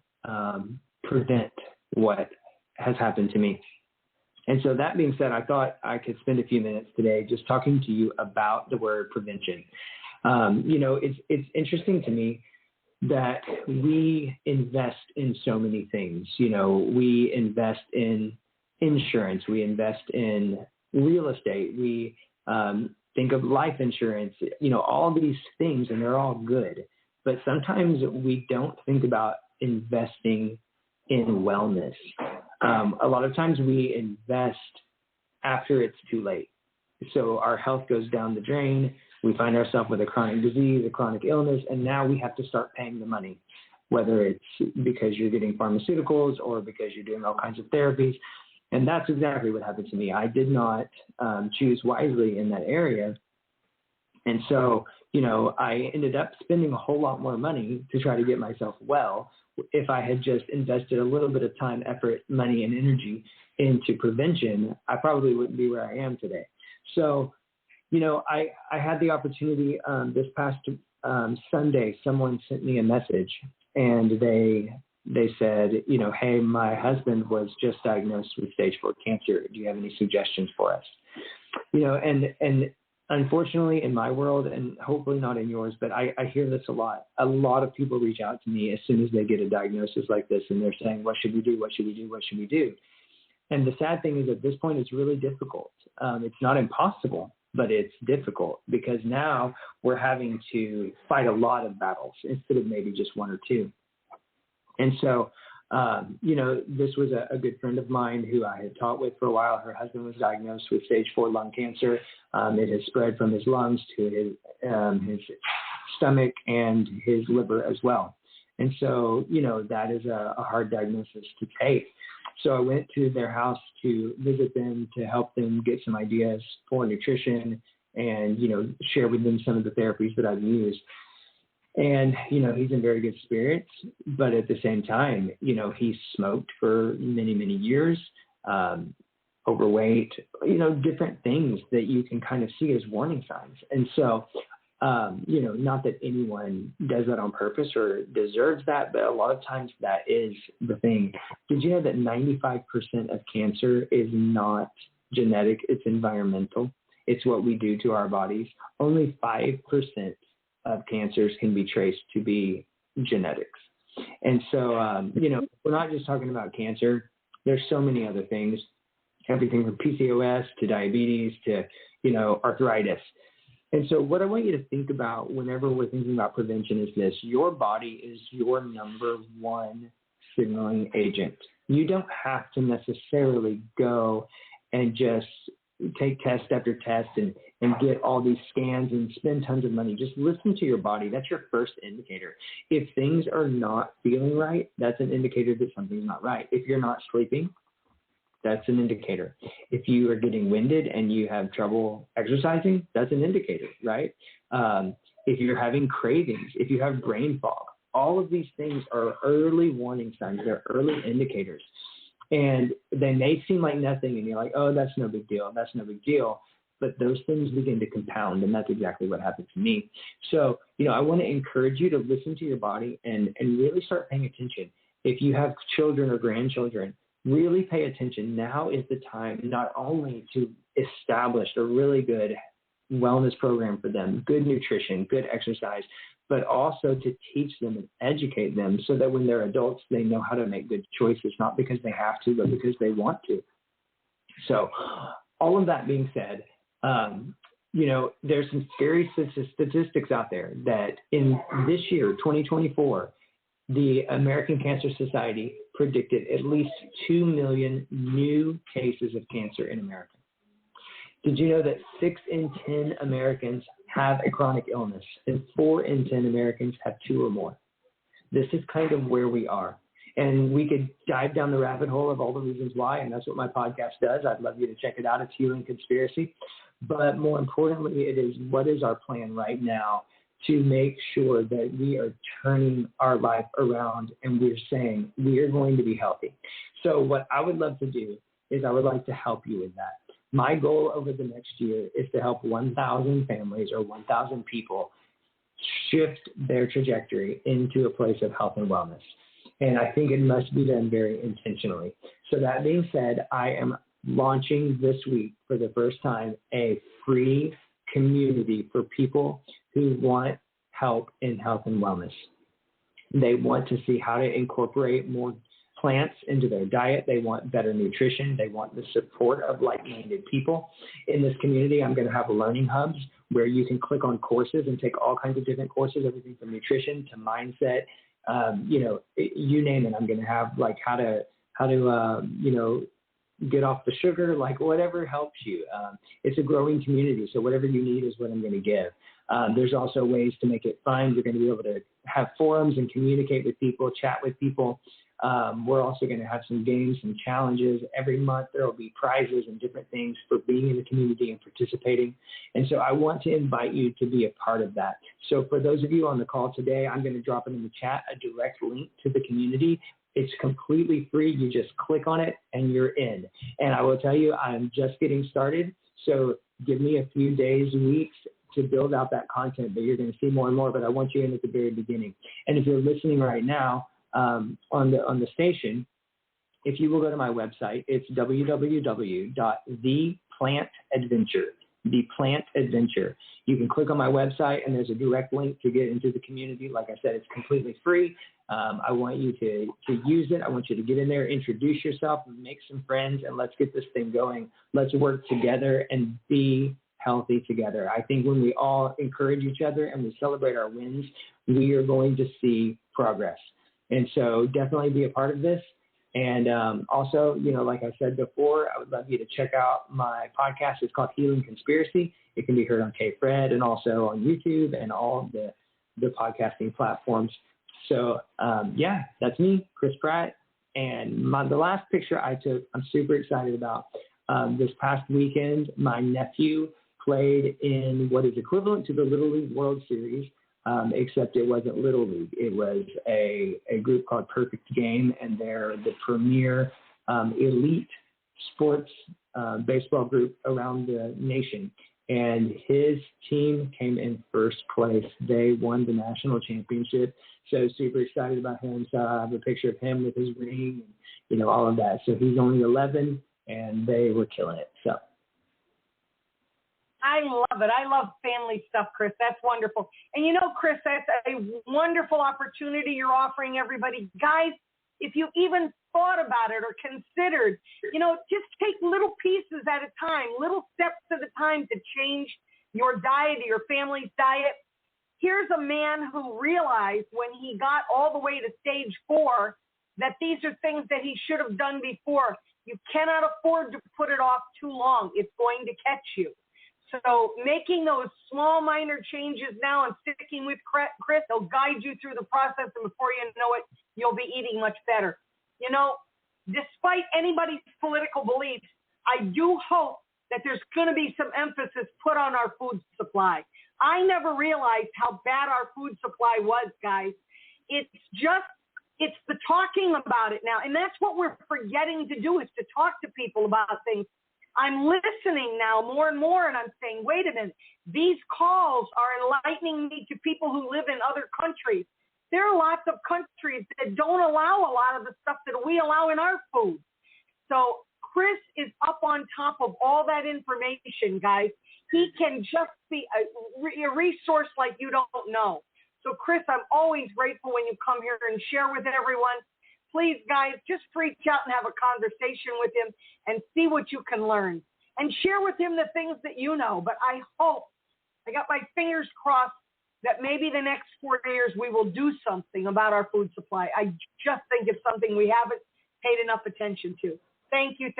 prevent what has happened to me. And so that being said, I thought I could spend a few minutes today just talking to you about the word prevention. You know, it's interesting to me that we invest in so many things. You know, we invest in insurance, we invest in real estate, we think of life insurance, you know, all these things, and they're all good. But sometimes we don't think about investing in wellness. A lot of times we invest after it's too late. So our health goes down the drain. We find ourselves with a chronic disease, a chronic illness, and now we have to start paying the money, whether it's because you're getting pharmaceuticals or because you're doing all kinds of therapies. And that's exactly what happened to me. I did not choose wisely in that area. And so, you know, I ended up spending a whole lot more money to try to get myself well. If I had just invested a little bit of time, effort, money, and energy into prevention, I probably wouldn't be where I am today. So, you know, I had the opportunity this past Sunday, someone sent me a message, and they said, you know, hey, my husband was just diagnosed with stage 4 cancer. Do you have any suggestions for us? You know, and unfortunately in my world, and hopefully not in yours, but I hear this a lot. A lot of people reach out to me as soon as they get a diagnosis like this, and they're saying, what should we do? What should we do? What should we do? And the sad thing is at this point, it's really difficult. It's not impossible, but it's difficult because now we're having to fight a lot of battles instead of maybe just one or two. And so, you know, this was a good friend of mine who I had taught with for a while. Her husband was diagnosed with stage 4 lung cancer. It has spread from his lungs to his stomach and his liver as well. And so, you know, that is a hard diagnosis to take. So I went to their house to visit them, to help them get some ideas for nutrition and, you know, share with them some of the therapies that I've used. And, you know, he's in very good spirits, but at the same time, you know, he smoked for many, many years, overweight, you know, different things that you can kind of see as warning signs. And so Not that anyone does that on purpose or deserves that, but a lot of times that is the thing. Did you know that 95% of cancer is not genetic, it's environmental? It's what we do to our bodies. Only 5% of cancers can be traced to be genetics. And so, we're not just talking about cancer. There's so many other things, everything from PCOS to diabetes to, arthritis. And so what I want you to think about whenever we're thinking about prevention is this: your body is your number one signaling agent. You don't have to necessarily go and just take test after test and get all these scans and spend tons of money. Just listen to your body. That's your first indicator. If things are not feeling right, that's an indicator that something's not right. If you're not sleeping, that's an indicator. If you are getting winded and you have trouble exercising, that's an indicator, right? If you're having cravings, if you have brain fog, all of these things are early warning signs. They're early indicators. And they may seem like nothing, and you're like, oh, that's no big deal. That's no big deal. But those things begin to compound, and that's exactly what happened to me. So, I want to encourage you to listen to your body and really start paying attention. If you have children or grandchildren, really pay attention. Now is the time not only to establish a really good wellness program for them, good nutrition, good exercise, but also to teach them and educate them so that when they're adults, they know how to make good choices, not because they have to, but because they want to. So all of that being said, there's some scary statistics out there that in this year, 2024, the American Cancer Society predicted at least 2 million new cases of cancer in America. Did you know that 6 in 10 Americans have a chronic illness and 4 in 10 Americans have 2 or more? This is kind of where we are. And we could dive down the rabbit hole of all the reasons why, and that's what my podcast does. I'd love you to check it out. It's Healing Conspiracy. But more importantly, it is what is our plan right now to make sure that we are turning our life around and we're saying we are going to be healthy. So what I would love to do is I would like to help you with that. My goal over the next year is to help 1,000 families or 1,000 people shift their trajectory into a place of health and wellness. And I think it must be done very intentionally. So that being said, I am launching this week for the first time a free community for people who want help in health and wellness. They want to see how to incorporate more plants into their diet. They want better nutrition. They want the support of like-minded people. In this community, I'm going to have learning hubs where you can click on courses and take all kinds of different courses, everything from nutrition to mindset, you name it. I'm going to have like how to get off the sugar, like whatever helps you. It's a growing community, so whatever you need is what I'm going to give. There's also ways to make it fun. You're going to be able to have forums and communicate with people, chat with people. We're also going to have some games, some challenges. Every month there will be prizes and different things for being in the community and participating. And so I want to invite you to be a part of that. So for those of you on the call today, I'm going to drop it in the chat, a direct link to the community. It's completely free. You just click on it and you're in. And I will tell you, I'm just getting started. So give me a few days, weeks to build out that content, but you're going to see more and more. But I want you in at the very beginning. And if you're listening right now on the station, if you will go to my website, it's www.theplantadventure. The Plant Adventure. You can click on my website and there's a direct link to get into the community. Like I said, it's completely free. I want you to use it. I want you to get in there, introduce yourself, make some friends, and let's get this thing going. Let's work together and be healthy together. I think when we all encourage each other and we celebrate our wins, we are going to see progress. And so definitely be a part of this. And also, like I said before, I would love you to check out my podcast. It's called Healing Conspiracy. It can be heard on KFred and also on YouTube and all the podcasting platforms. So, that's me, Chris Pratt. And the last picture I took, I'm super excited about. This past weekend, my nephew played in what is equivalent to the Little League World Series. Except it wasn't Little League. It was a group called Perfect Game, and they're the premier elite sports baseball group around the nation. and his team came in first place. They won the national championship. So super excited about him. So I have a picture of him with his ring and, you know, all of that. So he's only 11, and they were killing it. So I love it. I love family stuff, Chris. That's wonderful. And you know, Chris, that's a wonderful opportunity you're offering everybody. Guys, if you even thought about it or considered, you know, just take little pieces at a time, little steps at a time to change your diet or your family's diet. Here's a man who realized when he got all the way to stage 4 that these are things that he should have done before. You cannot afford to put it off too long. It's going to catch you. So making those small, minor changes now and sticking with Chris, he'll guide you through the process, and before you know it, you'll be eating much better. You know, despite anybody's political beliefs, I do hope that there's going to be some emphasis put on our food supply. I never realized how bad our food supply was, guys. It's the talking about it now, and that's what we're forgetting to do, is to talk to people about things. I'm listening now more and more, and I'm saying, wait a minute, these calls are enlightening me to people who live in other countries. There are lots of countries that don't allow a lot of the stuff that we allow in our food. So Chris is up on top of all that information, guys. He can just be a resource like you don't know. So Chris, I'm always grateful when you come here and share with everyone. Please, guys, just reach out and have a conversation with him and see what you can learn. And share with him the things that you know. But I hope, I got my fingers crossed, that maybe the next 4 years we will do something about our food supply. I just think it's something we haven't paid enough attention to. Thank you,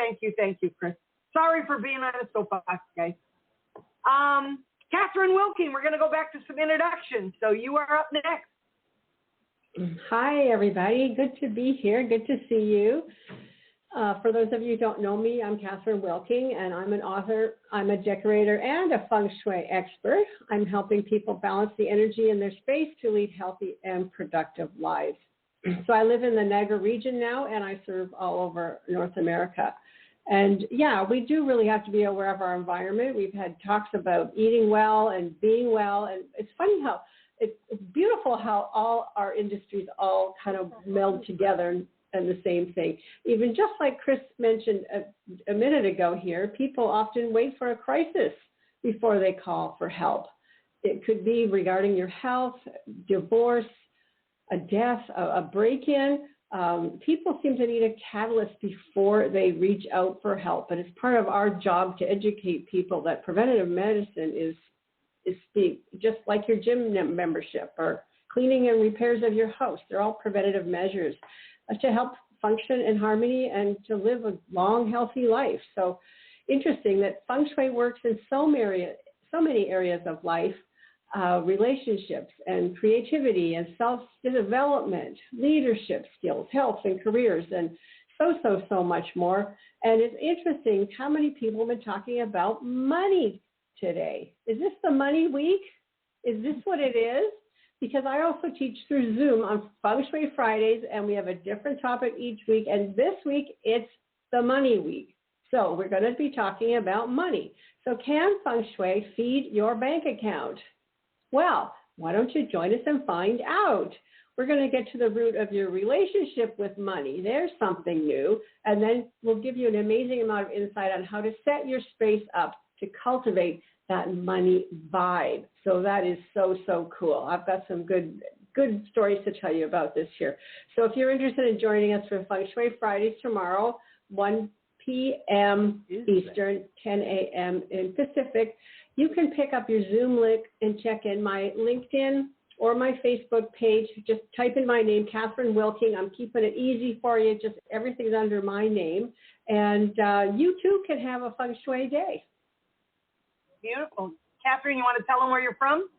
Chris. Sorry for being on a soapbox, guys. Catherine Wilking, we're going to go back to some introductions. So you are up next. Hi, everybody. Good to be here. Good to see you. For those of you who don't know me, I'm Catherine Wilking, and I'm an author. I'm a decorator and a feng shui expert. I'm helping people balance the energy in their space to lead healthy and productive lives. So I live in the Niagara region now, and I serve all over North America. And yeah, we do really have to be aware of our environment. We've had talks about eating well and being well, and it's funny how it's beautiful how all our industries all kind of meld together and the same thing. Even just like Chris mentioned a minute ago here, people often wait for a crisis before they call for help. It could be regarding your health, divorce, a death, a break-in. People seem to need a catalyst before they reach out for help. And it's part of our job to educate people that preventative medicine is just like your gym membership or cleaning and repairs of your house. They're all preventative measures to help function in harmony and to live a long, healthy life. So interesting that feng shui works in so many areas of life, relationships and creativity and self-development, leadership skills, health and careers, and so much more. And it's interesting how many people have been talking about money today. Is this the money week? Is this what it is? Because I also teach through Zoom on Feng Shui Fridays, and we have a different topic each week. And this week, it's the money week. So we're going to be talking about money. So can Feng Shui feed your bank account? Well, why don't you join us and find out? We're going to get to the root of your relationship with money. There's something new. And then we'll give you an amazing amount of insight on how to set your space up to cultivate that money vibe. So that is so cool. I've got some good stories to tell you about this year. So if you're interested in joining us for Feng Shui Fridays tomorrow, 1 p.m. Eastern, 10 a.m. in Pacific, you can pick up your Zoom link and check in my LinkedIn or my Facebook page. Just type in my name, Catherine Wilking. I'm keeping it easy for you. Just everything's under my name. And you too can have a Feng Shui day. Beautiful. Catherine, you want to tell them where you're from?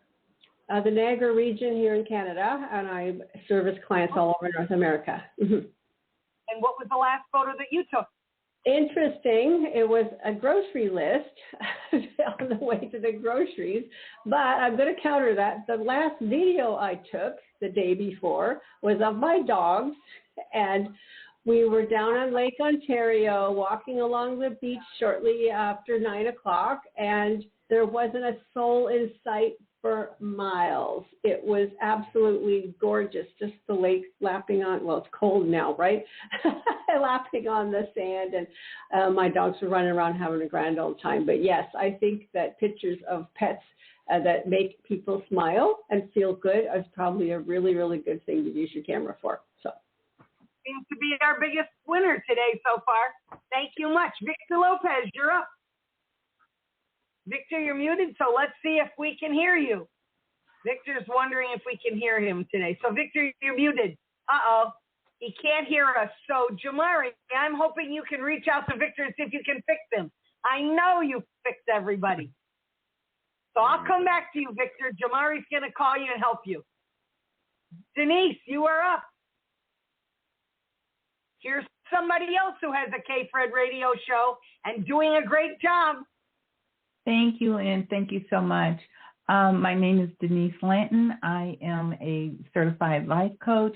The Niagara region here in Canada, and I service clients all over North America. Mm-hmm. And what was the last photo that you took? Interesting. It was a grocery list on the way to the groceries, but I'm going to counter that. The last video I took the day before was of my dogs, and we were down on Lake Ontario walking along the beach shortly after 9 o'clock, and There wasn't a soul in sight for miles. It was absolutely gorgeous. Just the lake lapping on, well, it's cold now, right? Lapping on the sand, and my dogs were running around having a grand old time. But yes, I think that pictures of pets that make people smile and feel good is probably a really, really good thing to use your camera for. So seems to be our biggest winner today so far. Thank you much. Victor Lopez, you're up. Victor, you're muted, so let's see if we can hear you. Victor's wondering if we can hear him today. So, Victor, you're muted. Uh-oh. He can't hear us. So, Jamari, I'm hoping you can reach out to Victor and see if you can fix him. I know you fixed everybody. So I'll come back to you, Victor. Jamari's going to call you and help you. Denise, you are up. Here's somebody else who has a K-Fred radio show and doing a great job. Thank you, and thank you so much. My name is Denise Lanton. I am a certified life coach,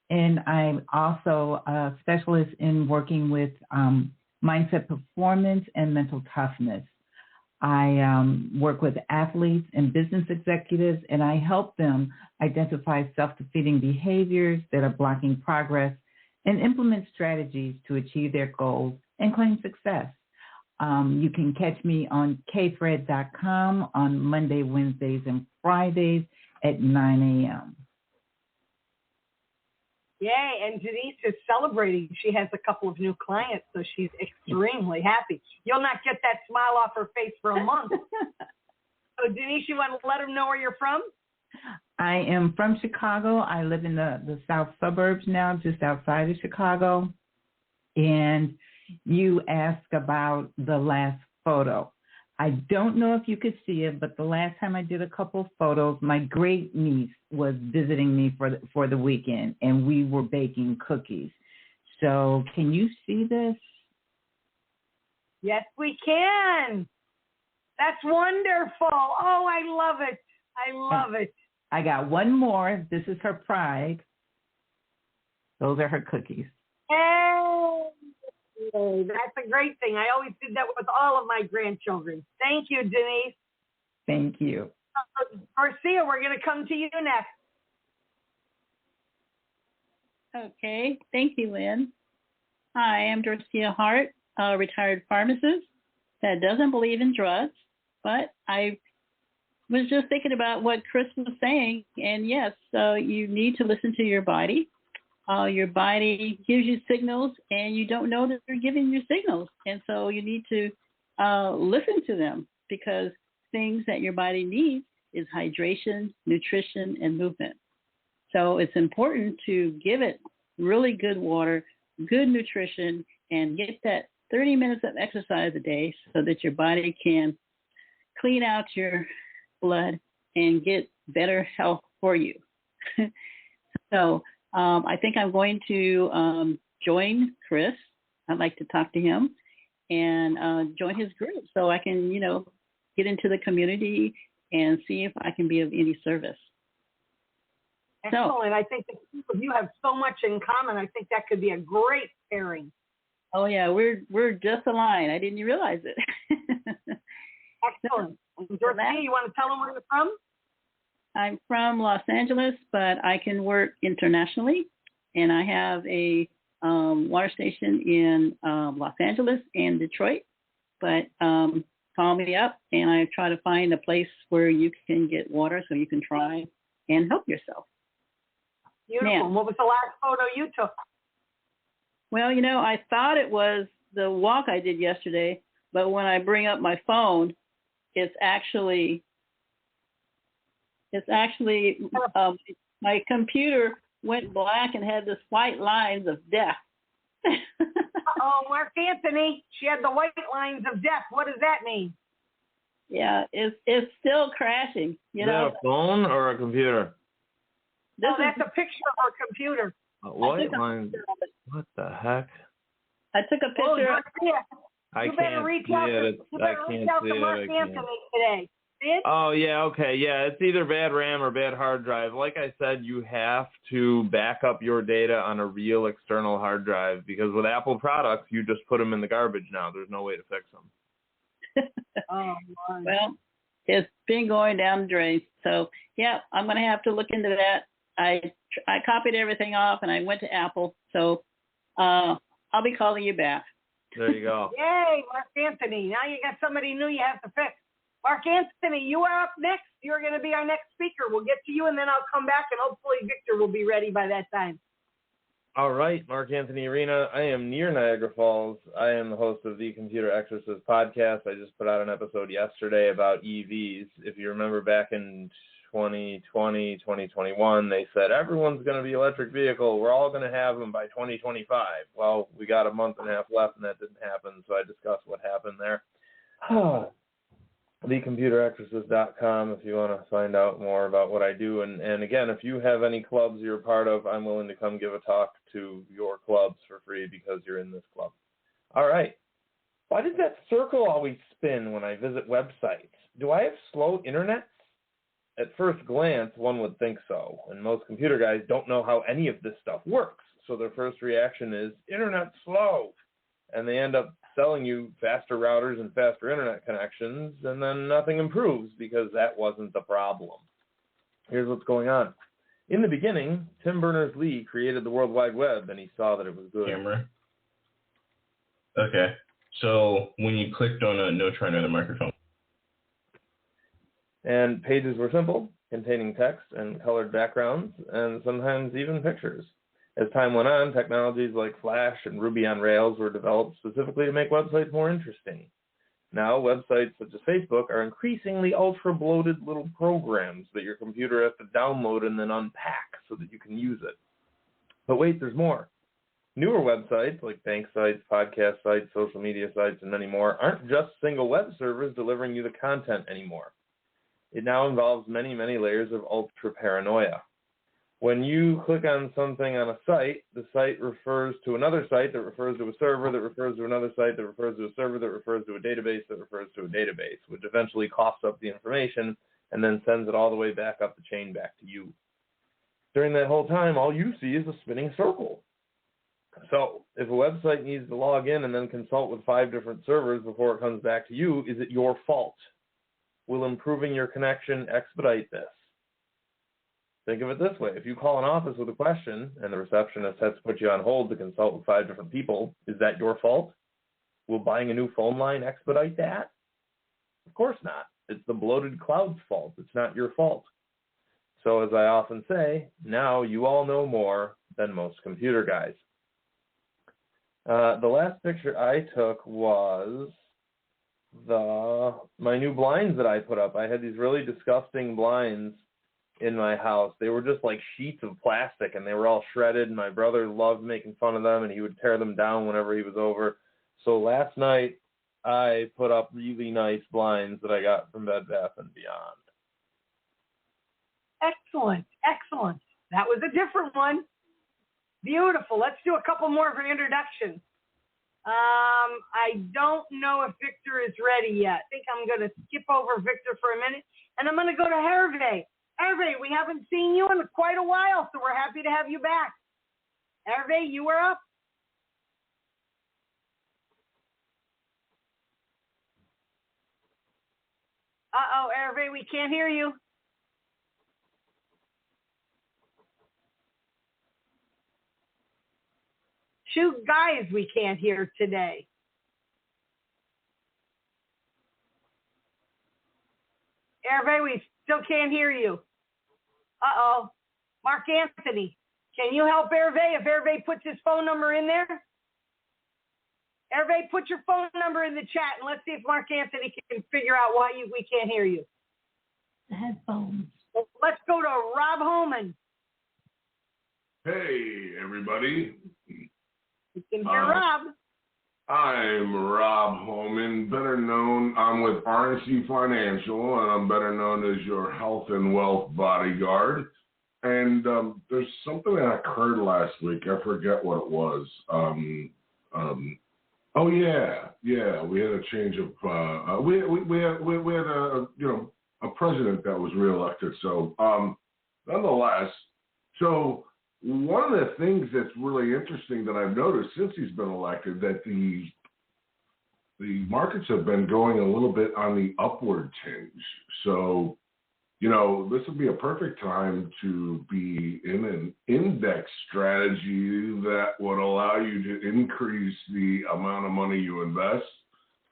and I'm also a specialist in working with mindset performance and mental toughness. I work with athletes and business executives, and I help them identify self-defeating behaviors that are blocking progress and implement strategies to achieve their goals and claim success. You can catch me on kfred.com on Monday, Wednesdays, and Fridays at 9 a.m. Yay, and Denise is celebrating. She has a couple of new clients, so she's extremely happy. You'll not get that smile off her face for a month. So, Denise, you want to let them know where you're from? I am from Chicago. I live in the south suburbs now, just outside of Chicago. And you asked about the last photo. I don't know if you could see it, but the last time I did a couple of photos, my great niece was visiting me for the weekend, and we were baking cookies. So can you see this? Yes, we can. That's wonderful. Oh, I love it. I love it. I got one more. This is her pride. Those are her cookies. Hey, that's a great thing. I always did that with all of my grandchildren. Thank you, Denise. Thank you. Garcia, we're going to come to you next. Okay. Thank you, Lynn. Hi, I'm Dorothea Hart, a retired pharmacist that doesn't believe in drugs, but I was just thinking about what Chris was saying, and yes, you need to listen to your body. Your body gives you signals, and you don't know that they're giving you signals. And so you need to listen to them, because things that your body needs is hydration, nutrition, and movement. So it's important to give it really good water, good nutrition, and get that 30 minutes of exercise a day so that your body can clean out your blood and get better health for you. So I think I'm going to join Chris. I'd like to talk to him and join his group so I can, get into the community and see if I can be of any service. Excellent. I think that you have so much in common. I think that could be a great pairing. Oh yeah, we're just aligned. I didn't realize it. Excellent. Dorothea, you want to tell them where you're from? I'm from Los Angeles, but I can work internationally, and I have a water station in Los Angeles and Detroit. But call me up, and I try to find a place where you can get water so you can try and help yourself. Beautiful. Now, what was the last photo you took? Well, I thought it was the walk I did yesterday, but when I bring up my phone, it's actually my computer went black and had this white lines of death. Oh, Mark Anthony, she had the white lines of death. What does that mean? Yeah, it's still crashing. Is that a phone or a computer? That's a picture of our computer. White lines. What the heck? I took a picture. You better reach out to Mark Anthony today. Oh, yeah, okay. Yeah, it's either bad RAM or bad hard drive. Like I said, you have to back up your data on a real external hard drive, because with Apple products, you just put them in the garbage now. There's no way to fix them. Oh, well, it's been going down the drain. So, yeah, I'm going to have to look into that. I copied everything off, and I went to Apple. So I'll be calling you back. There you go. Yay, Mark Anthony. Now you got somebody new you have to fix. Mark Anthony, you are up next. You're going to be our next speaker. We'll get to you, and then I'll come back, and hopefully Victor will be ready by that time. All right, Mark Anthony Arena. I am near Niagara Falls. I am the host of the Computer Exorcist podcast. I just put out an episode yesterday about EVs. If you remember back in 2020, 2021, they said everyone's going to be electric vehicle. We're all going to have them by 2025. Well, we got a month and a half left, and that didn't happen, so I discussed what happened there. TheComputerExorcist.com if you want to find out more about what I do. And again, if you have any clubs you're a part of, I'm willing to come give a talk to your clubs for free because you're in this club. All right. Why does that circle always spin when I visit websites? Do I have slow internet? At first glance, one would think so. And most computer guys don't know how any of this stuff works. So their first reaction is, internet's slow. And they end up selling you faster routers and faster internet connections, and then nothing improves because that wasn't the problem. Here's what's going on. In the beginning, Tim Berners-Lee created the World Wide Web, and he saw that it was good. Camera. Okay. So when you clicked on no, try another microphone. And pages were simple, containing text and colored backgrounds, and sometimes even pictures. As time went on, technologies like Flash and Ruby on Rails were developed specifically to make websites more interesting. Now, websites such as Facebook are increasingly ultra-bloated little programs that your computer has to download and then unpack so that you can use it. But wait, there's more. Newer websites like bank sites, podcast sites, social media sites, and many more aren't just single web servers delivering you the content anymore. It now involves many, many layers of ultra-paranoia. When you click on something on a site, the site refers to another site that refers to a server that refers to another site that refers to a server that refers to a database that refers to a database, which eventually coughs up the information and then sends it all the way back up the chain back to you. During that whole time, all you see is a spinning circle. So if a website needs to log in and then consult with 5 different servers before it comes back to you, is it your fault? Will improving your connection expedite this? Think of it this way. If you call an office with a question and the receptionist has to put you on hold to consult with 5 different people, is that your fault? Will buying a new phone line expedite that? Of course not. It's the bloated cloud's fault. It's not your fault. So as I often say, now you all know more than most computer guys. The last picture I took was my new blinds that I put up. I had these really disgusting blinds in my house. They were just like sheets of plastic, and they were all shredded, and my brother loved making fun of them, and he would tear them down whenever he was over. So last night, I put up really nice blinds that I got from Bed Bath & Beyond. Excellent, excellent. That was a different one. Beautiful. Let's do a couple more for introductions. I don't know if Victor is ready yet. I think I'm going to skip over Victor for a minute, and I'm going to go to Hervé. Hervé, we haven't seen you in quite a while, so we're happy to have you back. Hervé, you were up. Uh-oh, Hervé, we can't hear you. Shoot, guys, we can't hear today. Hervé, we still can't hear you. Uh-oh. Mark Anthony, can you help Hervé if Hervé puts his phone number in there? Hervé, put your phone number in the chat, and let's see if Mark Anthony can figure out why we can't hear you. The headphones. Well, let's go to Rob Holman. Hey, everybody. You can hear Rob. I'm Rob Holman, better known, I'm with RNC Financial, and I'm better known as your health and wealth bodyguard. And there's something that occurred last week. I forget what it was. Oh yeah, we had a change of we had a president that was reelected. So nonetheless, so one of the things that's really interesting that I've noticed since he's been elected, that the the markets have been going a little bit on the upward tinge. So, this would be a perfect time to be in an index strategy that would allow you to increase the amount of money you invest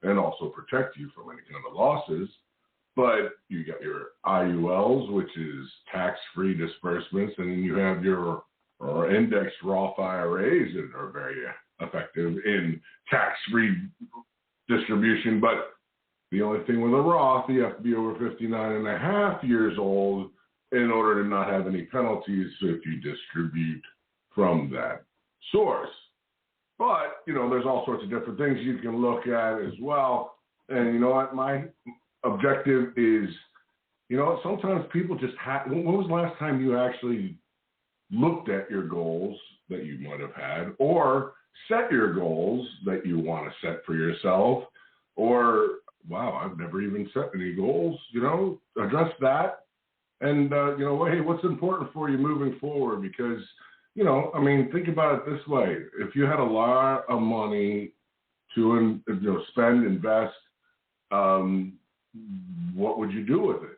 and also protect you from any kind of losses. But you got your IULs, which is tax-free disbursements, and then you have your index Roth IRAs that are very effective in tax-free distribution. But the only thing with a Roth, you have to be over 59 and a half years old in order to not have any penalties if you distribute from that source. But, there's all sorts of different things you can look at as well. And you know what? My objective is, sometimes people just when was the last time you actually looked at your goals that you might have had, or set your goals that you want to set for yourself, or, wow, I've never even set any goals, address that. And, hey, what's important for you moving forward? Because, think about it this way. If you had a lot of money to, spend, invest, what would you do with it?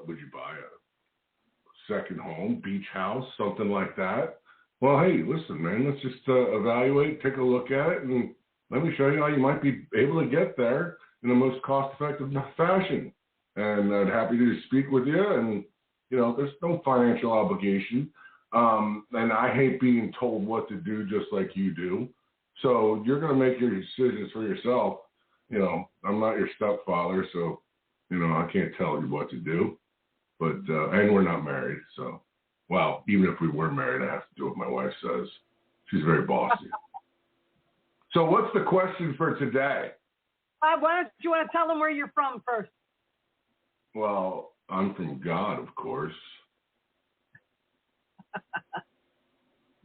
Would you buy a second home, beach house, something like that? Well, hey, listen, man, let's just evaluate, take a look at it, and let me show you how you might be able to get there in the most cost-effective fashion. And I'm happy to speak with you. And, there's no financial obligation. And I hate being told what to do just like you do. So you're going to make your decisions for yourself. I'm not your stepfather, so, I can't tell you what to do. But, and we're not married. So, well, even if we were married, I have to do what my wife says. She's very bossy. So what's the question for today? Why don't you want to tell them where you're from first? Well, I'm from God, of course.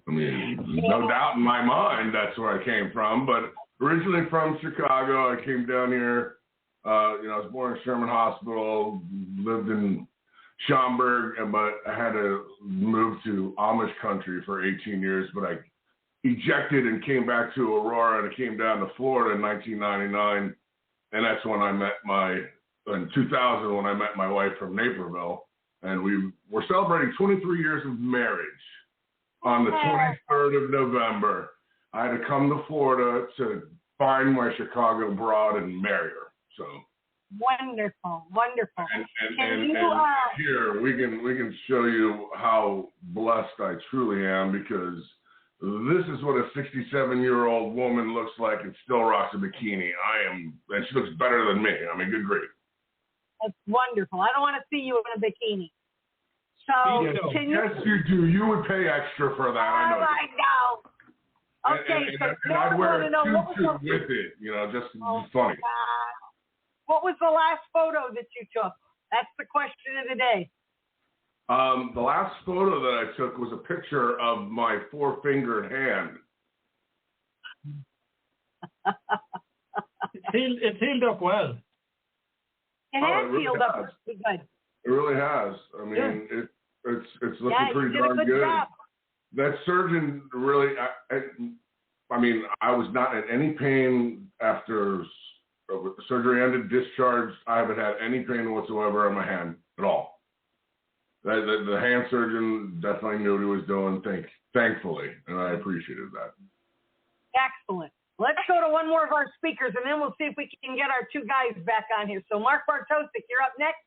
No doubt in my mind that's where I came from, but originally from Chicago. I came down here. I was born in Sherman Hospital, lived in Schaumburg, but I had to move to Amish country for 18 years, but I ejected and came back to Aurora, and I came down to Florida in 1999, and that's when I met in 2000, when I met my wife from Naperville, and we were celebrating 23 years of marriage on the 23rd of November. I had to come to Florida to find my Chicago broad and marry her. So wonderful. And here we can show you how blessed I truly am, because this is what a 67-year-old woman looks like and still rocks a bikini. And she looks better than me. Good grief. That's wonderful. I don't want to see you in a bikini. So yes, you do. You would pay extra for that. I know. Okay, and I'd wear a tutu with it, just funny. What was the last photo that you took? That's the question of the day. The last photo that I took was a picture of my four-fingered hand. It's healed up well. It has really healed up pretty good. It really has. It's looking pretty darn good. Job. That surgeon really, I was not in any pain after the surgery ended, discharged. I haven't had any pain whatsoever in my hand at all. The hand surgeon definitely knew what he was doing, thankfully, and I appreciated that. Excellent. Let's go to one more of our speakers, and then we'll see if we can get our two guys back on here. So Mark Bartosik, you're up next.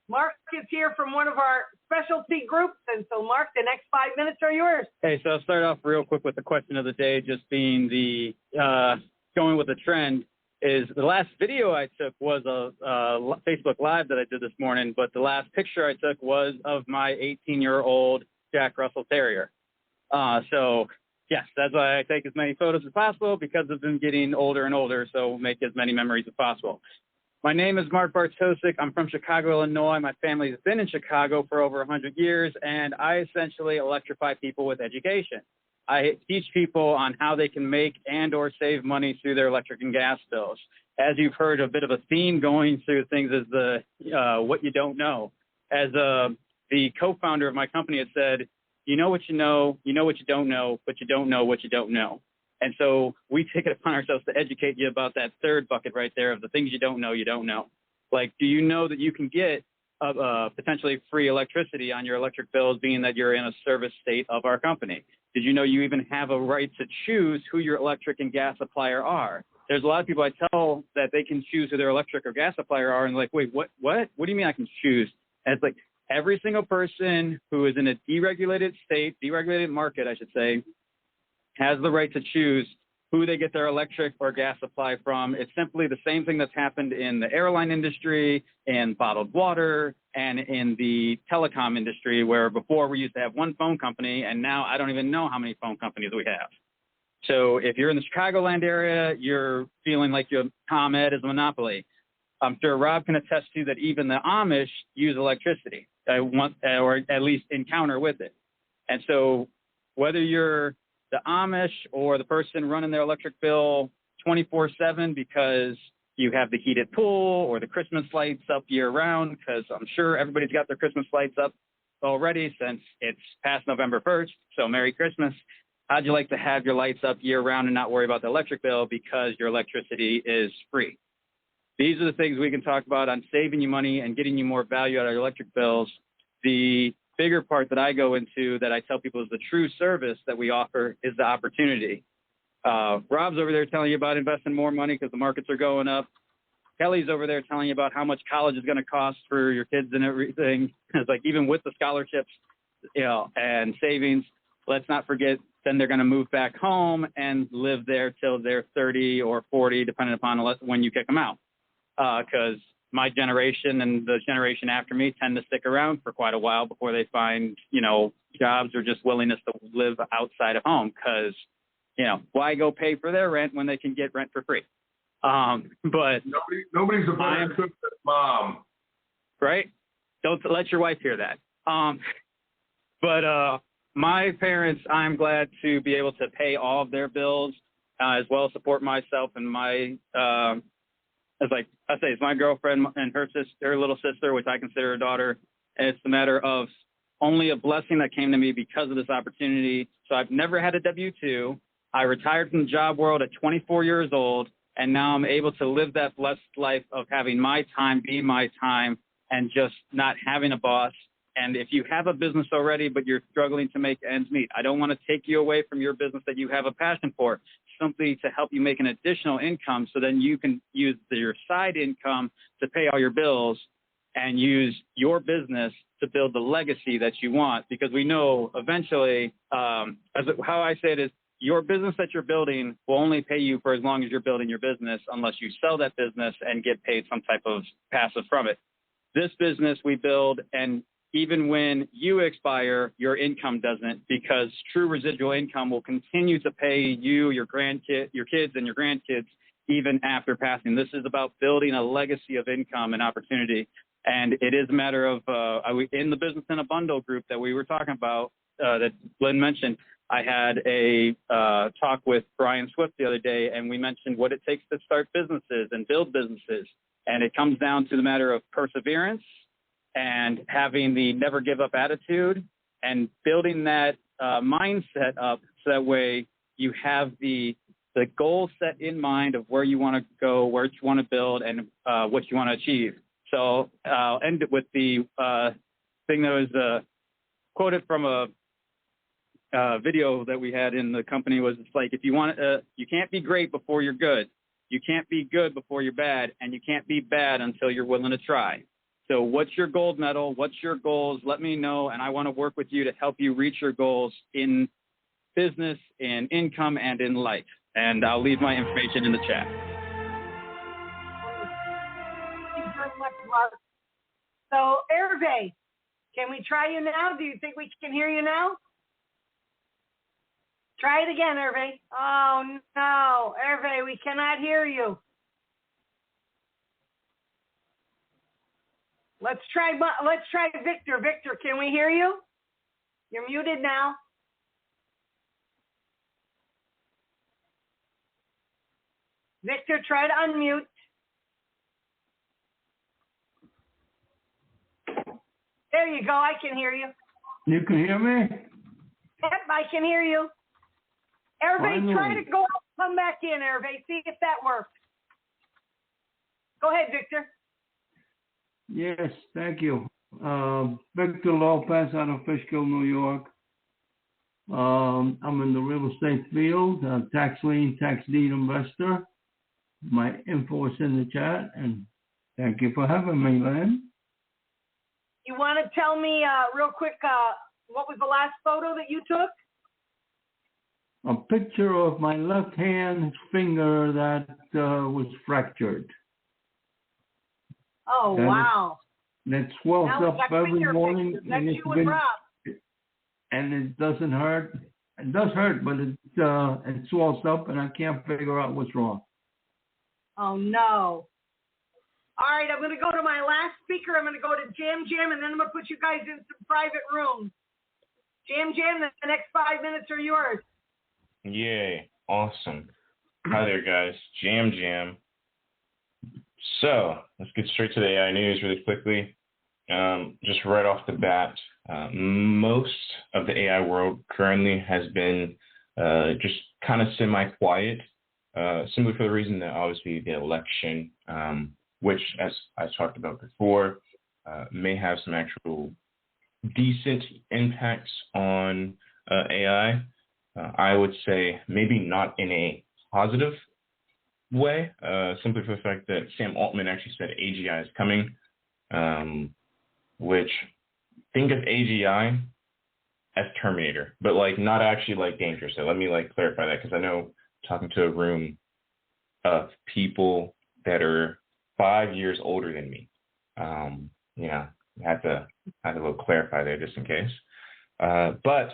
Mark is here from one of our specialty groups, and so Mark, the next 5 minutes are yours. Hey, so I'll start off real quick with the question of the day, just being the going with the trend. Is the last video I took was a Facebook Live that I did this morning, but the last picture I took was of my 18-year-old Jack Russell Terrier. So, yes, that's why I take as many photos as possible, because of them getting older and older, so make as many memories as possible. My name is Mark Bartosik. I'm from Chicago, Illinois. My family has been in Chicago for over 100 years, and I essentially electrify people with education. I teach people on how they can make and or save money through their electric and gas bills. As you've heard, a bit of a theme going through things is the what you don't know. As the co-founder of my company has said, you know what you know what you don't know, but you don't know what you don't know. And so we take it upon ourselves to educate you about that third bucket right there of the things you don't know. Like, do you know that you can get potentially free electricity on your electric bills, being that you're in a service state of our company? Did you know you even have a right to choose who your electric and gas supplier are? There's a lot of people I tell that they can choose who their electric or gas supplier are, and like, wait, what? What do you mean I can choose? And it's like every single person who is in a deregulated state, deregulated market, I should say, has the right to choose who they get their electric or gas supply from. It's simply the same thing that's happened in the airline industry, in bottled water, and in the telecom industry, where before we used to have one phone company, and now I don't even know how many phone companies we have. So if you're in the Chicagoland area, you're feeling like your ComEd is a monopoly. I'm sure Rob can attest to that even the Amish use electricity, or at least encounter with it. And so whether you're the Amish or the person running their electric bill 24/7 because you have the heated pool or the Christmas lights up year round, because I'm sure everybody's got their Christmas lights up already since it's past November 1st. So Merry Christmas. How'd you like to have your lights up year round and not worry about the electric bill because your electricity is free? These are the things we can talk about on saving you money and getting you more value out of your electric bills. The bigger part that I go into that I tell people is the true service that we offer is the opportunity. Rob's over there telling you about investing more money because the markets are going up. Kelly's over there telling you about how much college is going to cost for your kids and everything. It's like, even with the scholarships, and savings, let's not forget, then they're going to move back home and live there till they're 30 or 40, depending upon when you kick them out. Because my generation and the generation after me tend to stick around for quite a while before they find, jobs or just willingness to live outside of home. Because, why go pay for their rent when they can get rent for free? But nobody's a better cook than mom, right? Don't let your wife hear that. But my parents, I'm glad to be able to pay all of their bills, as well as support myself and my. It's my girlfriend and her little sister, which I consider a daughter. And it's a matter of only a blessing that came to me because of this opportunity. So I've never had a W-2. I retired from the job world at 24 years old, and now I'm able to live that blessed life of having my time be my time and just not having a boss. And if you have a business already, but you're struggling to make ends meet, I don't want to take you away from your business that you have a passion for, simply to help you make an additional income so then you can use your side income to pay all your bills and use your business to build the legacy that you want. Because we know eventually, how I say it is, your business that you're building will only pay you for as long as you're building your business, unless you sell that business and get paid some type of passive from it. This business we build, and even when you expire, your income doesn't, because true residual income will continue to pay you, your kids, and your grandkids even after passing. This is about building a legacy of income and opportunity. And it is a matter of, in the Business in a Bundle group that we were talking about, that Lynn mentioned, I had a talk with Brian Swift the other day, and we mentioned what it takes to start businesses and build businesses. And it comes down to the matter of perseverance and having the never give up attitude and building that mindset up so that way you have the goal set in mind of where you want to go, where you want to build, and what you want to achieve. So I'll end it with the thing that was quoted from a video that we had in the company. Was, it's like, if you want, you can't be great before you're good. You can't be good before you're bad, and you can't be bad until you're willing to try. So what's your gold medal? What's your goals? Let me know, and I want to work with you to help you reach your goals in business, in income, and in life. And I'll leave my information in the chat. Thank you very much, Mark. So, Hervé, can we try you now? Do you think we can hear you now? Try it again, Hervé. Oh, no. Hervé, we cannot hear you. Let's try Victor. Victor, can we hear you? You're muted now. Victor, try to unmute. There you go. I can hear you. You can hear me? Yep, I can hear you. Hervé, try to go out, come back in, Hervé. See if that works. Go ahead, Victor. Yes, thank you. Victor Lopez out of Fishkill, New York. I'm in the real estate field, tax lien, tax deed investor. My info is in the chat, and thank you for having me, Lynn. You want to tell me real quick what was the last photo that you took? A picture of my left hand finger that was fractured. Oh, wow. That swells up every morning. That's you and Rob. And it doesn't hurt. It does hurt, but it swells up, and I can't figure out what's wrong. Oh, no. All right, I'm going to go to my last speaker. I'm going to go to Jam, and then I'm going to put you guys in some private rooms. Jam, the next 5 minutes are yours. Yay. Awesome. Hi there, guys. Jam. So let's get straight to the AI news really quickly. Just right off the bat, most of the AI world currently has been just kind of semi-quiet, simply for the reason that obviously the election, which, as I talked about before, may have some actual decent impacts on AI. I would say maybe not in a positive way, simply for the fact that Sam Altman actually said AGI is coming, which think of AGI as Terminator, but like not actually like dangerous. So let me like clarify that, because I know talking to a room of people that are 5 years older than me, I had to clarify there just in case. But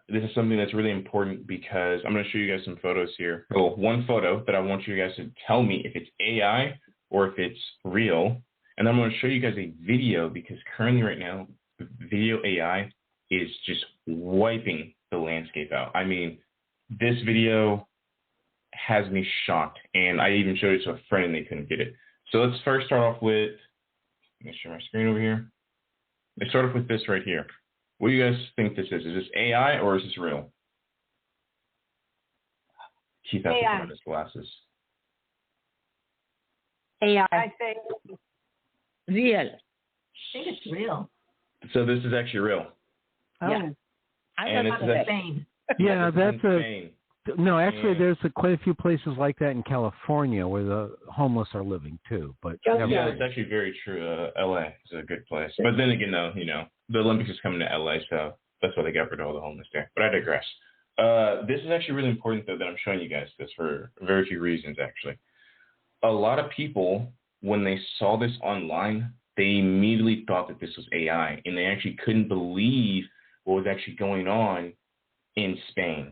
this is something that's really important because I'm going to show you guys some photos here. Well, one photo that I want you guys to tell me if it's AI or if it's real. And then I'm going to show you guys a video because currently right now, video AI is just wiping the landscape out. I mean, this video has me shocked, and I even showed it to a friend and they couldn't get it. So let's first start off with, let me share my screen over here. Let's start off with this right here. What do you guys think this is? Is this AI or is this real? Keith has to put on his glasses. AI. I say real. I think it's real. So this is actually real. Oh. Yeah. And it's insane. Yeah, that's insane. no. Actually, there's quite a few places like that in California where the homeless are living too. But yeah, it's actually very true. LA is a good place. But then again, though, the Olympics is coming to LA, so that's why they got rid of all the homeless there. But I digress. This is actually really important, though, that I'm showing you guys this for very few reasons, actually. A lot of people, when they saw this online, they immediately thought that this was AI, and they actually couldn't believe what was actually going on in Spain.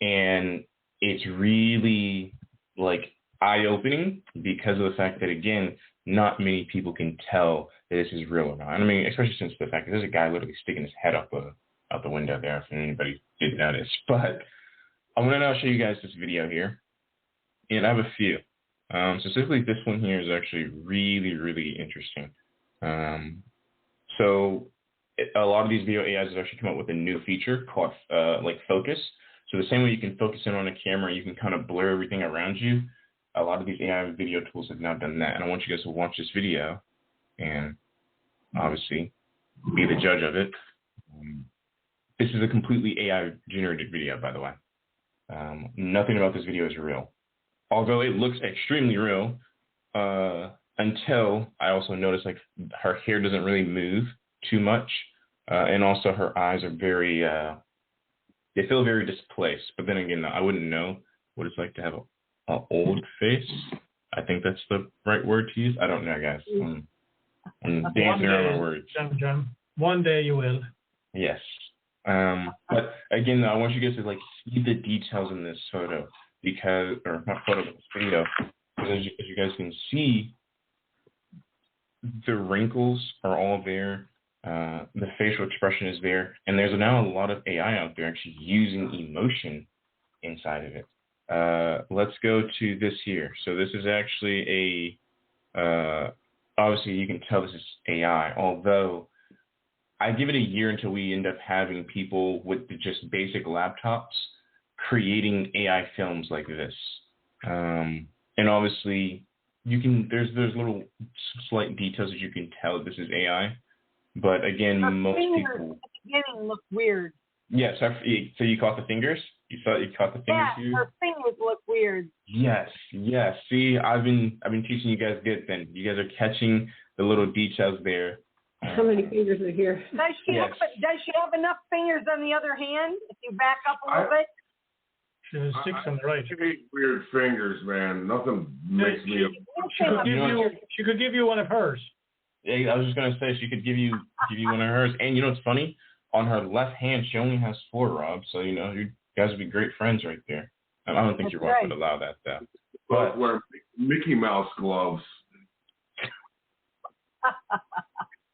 And it's really, like, eye-opening because of the fact that, again, not many people can tell that this is real or not. I mean, especially since the fact that there's a guy literally sticking his head out the window there, if anybody didn't notice. But I'm going to now show you guys this video here, and I have a few. Specifically, this one here is actually really, really interesting. So a lot of these video AIs have actually come up with a new feature called focus. So the same way you can focus in on a camera, you can kind of blur everything around you. A lot of these AI video tools have now done that. And I want you guys to watch this video and obviously be the judge of it. This is a completely AI generated video, by the way. Nothing about this video is real. Although it looks extremely real, until I also noticed like her hair doesn't really move too much. And also her eyes are very, they feel very displaced. But then again, I wouldn't know what it's like to have an old face. I think that's the right word to use. I don't know, guys. I'm dancing around my words. Jam. One day you will. Yes. But again, I want you guys to like see the details in this photo because, or not photo, but this video, because as you guys can see, the wrinkles are all there. The facial expression is there, and there's now a lot of AI out there actually using emotion inside of it. Let's go to this here. So this is actually obviously you can tell this is AI, although I give it a year until we end up having people with just basic laptops creating AI films like this. And obviously, there's little slight details that you can tell this is AI. But again, most people at the beginning looked weird. Yes, so you caught the fingers? You caught the fingers? Yeah, her fingers look weird. Yes. See, I've been teaching you guys good. Then you guys are catching the little details there. How many fingers are here? Does she have enough fingers on the other hand? If you back up a little bit. She has 6 on the right. I hate weird fingers, man. Nothing makes me. She could give you one of hers. Yeah, I was just gonna say she could give you one of hers. And you know what's funny? On her left hand, she only has 4, Rob. So you guys would be great friends right there. I don't think your wife would allow that though. But wear Mickey Mouse gloves.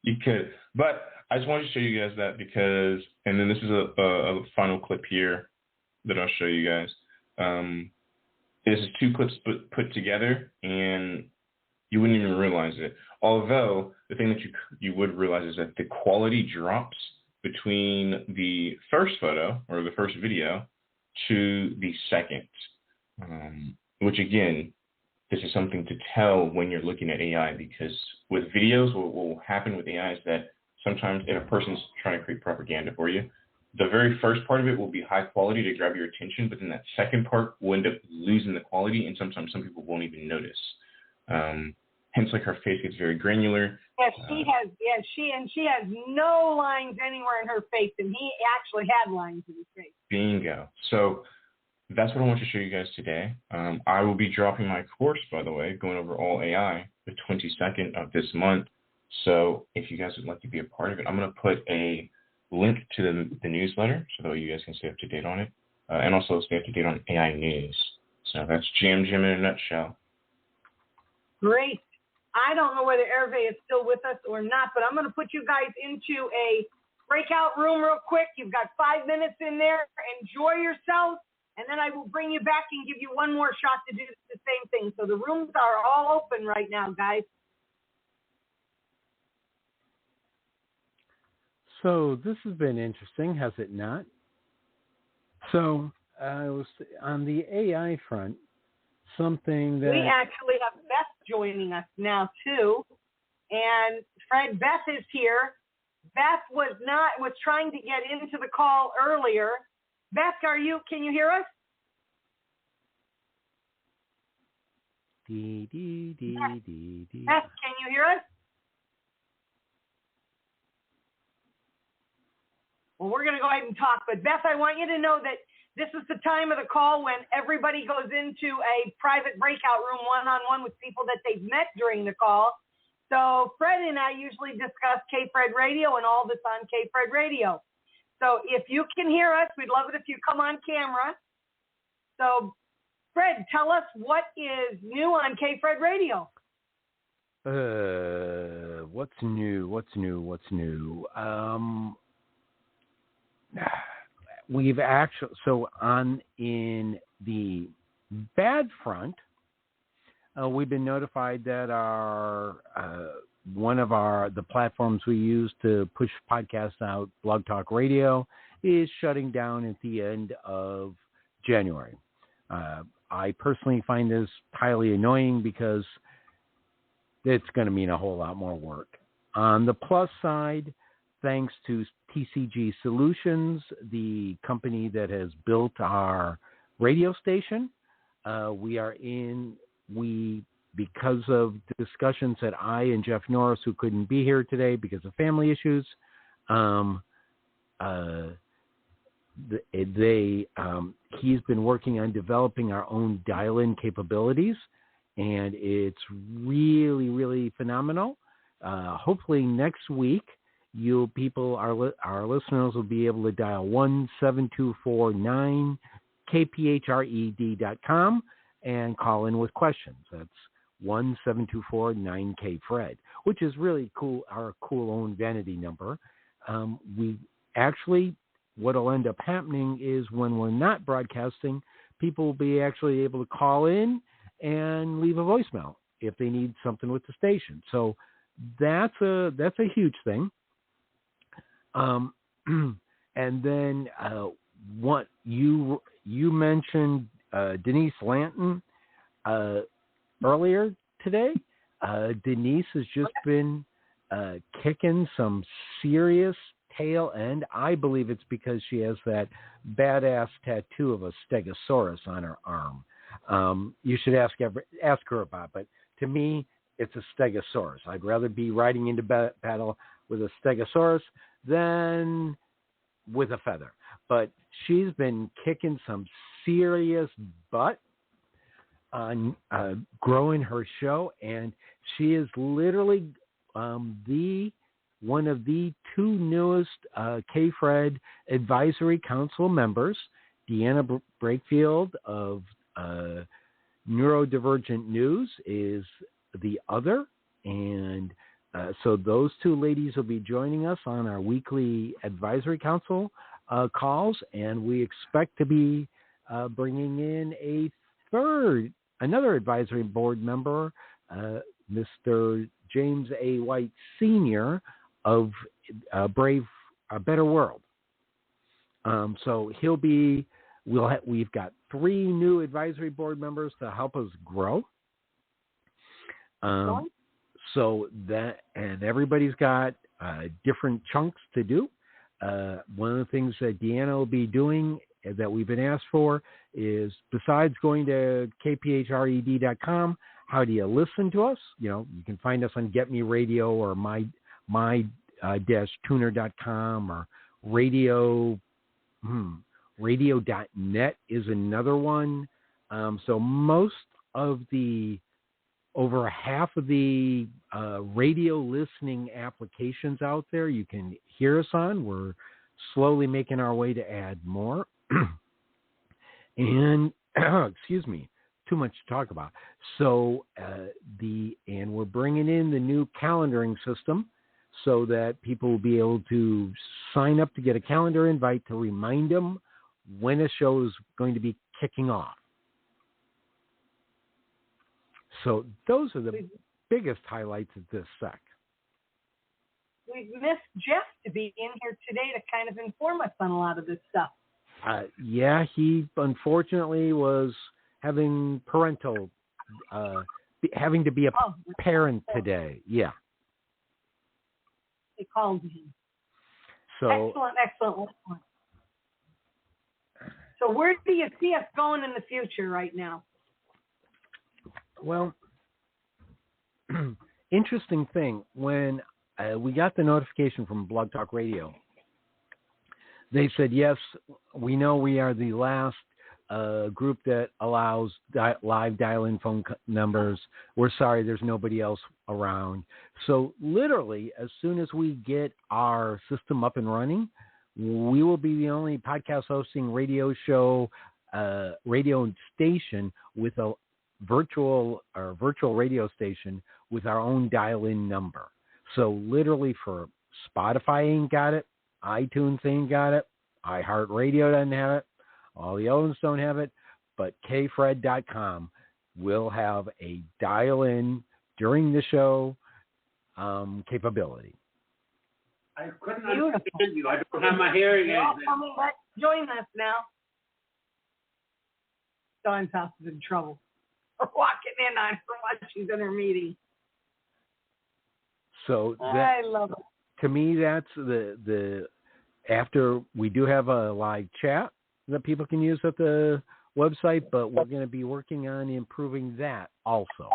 You could, but I just wanted to show you guys that because, and then this is a final clip here that I'll show you guys. This is 2 clips put together, and you wouldn't even realize it. Although the thing that you would realize is that the quality drops between the first photo or the first video to the second, which again, this is something to tell when you're looking at AI, because with videos, what will happen with AI is that sometimes if a person's trying to create propaganda for you, the very first part of it will be high quality to grab your attention, but then that second part will end up losing the quality, and sometimes some people won't even notice. Hence, like, her face gets very granular. Yes, she has no lines anywhere in her face, and he actually had lines in his face. Bingo. So that's what I want to show you guys today. I will be dropping my course, by the way, going over all AI, the 22nd of this month. So if you guys would like to be a part of it, I'm going to put a link to the newsletter so that you guys can stay up to date on it, and also stay up to date on AI news. So that's Jam in a nutshell. Great. I don't know whether Hervé is still with us or not, but I'm going to put you guys into a breakout room real quick. You've got 5 minutes in there. Enjoy yourselves, and then I will bring you back and give you one more shot to do the same thing. So the rooms are all open right now, guys. So this has been interesting, has it not? So on the AI front, something that... We actually have Beth joining us now, too. And Fred, Beth is here. Beth was trying to get into the call earlier. Beth, can you hear us? Beth, can you hear us? Well, we're going to go ahead and talk. But Beth, I want you to know that this is the time of the call when everybody goes into a private breakout room one-on-one with people that they've met during the call. So Fred and I usually discuss K-Fred Radio and all that's on K-Fred Radio. So if you can hear us, we'd love it if you come on camera. So Fred, tell us what is new on K-Fred Radio. What's new? We've actually, in the bad front, we've been notified that the platforms we use to push podcasts out, Blog Talk Radio, is shutting down at the end of January. I personally find this highly annoying because it's going to mean a whole lot more work. On the plus side, thanks to TCG Solutions, the company that has built our radio station, because of discussions that I and Jeff Norris, who couldn't be here today because of family issues, he's been working on developing our own dial-in capabilities, and it's really, really phenomenal. Hopefully next week, our listeners will be able to dial 1-7249-KPHRED.com and call in with questions. That's 1-7249-K-FRED, which is really cool, our cool own vanity number. What'll end up happening is when we're not broadcasting, people will be actually able to call in and leave a voicemail if they need something with the station. So that's a huge thing. And then you mentioned Denise Lanton earlier today. Denise has just been kicking some serious tail end. I believe it's because she has that badass tattoo of a stegosaurus on her arm. You should ask her about it. But to me, it's a stegosaurus. I'd rather be riding into battle with a stegosaurus than with a feather. But she's been kicking some serious butt on growing her show, and she is literally one of the two newest KFRED Advisory Council members. Deanna Brakefield of Neurodivergent News is the other, and so those two ladies will be joining us on our weekly Advisory Council calls, and we expect to be bringing in another advisory board member, Mr. James A. White Sr. of Brave a Better World. So we've got 3 new advisory board members to help us grow. So that, and everybody's got different chunks to do. One of the things that Deanna will be doing that we've been asked for is, besides going to kphred.com, how do you listen to us? You can find us on Get Me Radio or my-tuner.com or radio.net is another one. So most of over half of the radio listening applications out there you can hear us on. We're slowly making our way to add more. And excuse me, too much to talk about. So and we're bringing in the new calendaring system so that people will be able to sign up to get a calendar invite to remind them when a show is going to be kicking off. So those are the biggest highlights of this sec. We've missed Jeff to be in here today to kind of inform us on a lot of this stuff. Yeah, he unfortunately was having having to be a parent today. Yeah. They called him. So Excellent. So where do you see us going in the future right now? Well, interesting thing, when we got the notification from Blog Talk Radio, they said, yes, we know we are the last group that allows live dial-in phone numbers. We're sorry, there's nobody else around. So literally, as soon as we get our system up and running, we will be the only podcast hosting radio show, radio station with a virtual radio station with our own dial-in number. So literally, for Spotify ain't got it, iTunes ain't got it, iHeartRadio doesn't have it, all the other ones don't have it, but kfred.com will have a dial-in during the show capability. I couldn't understand you. I don't have my hearing aids. Join us now. Dawn's house is in trouble. We're walking in on her while she's in her meeting. So I love it. To me, that's the after we do have a live chat that people can use at the website, but we're going to be working on improving that also.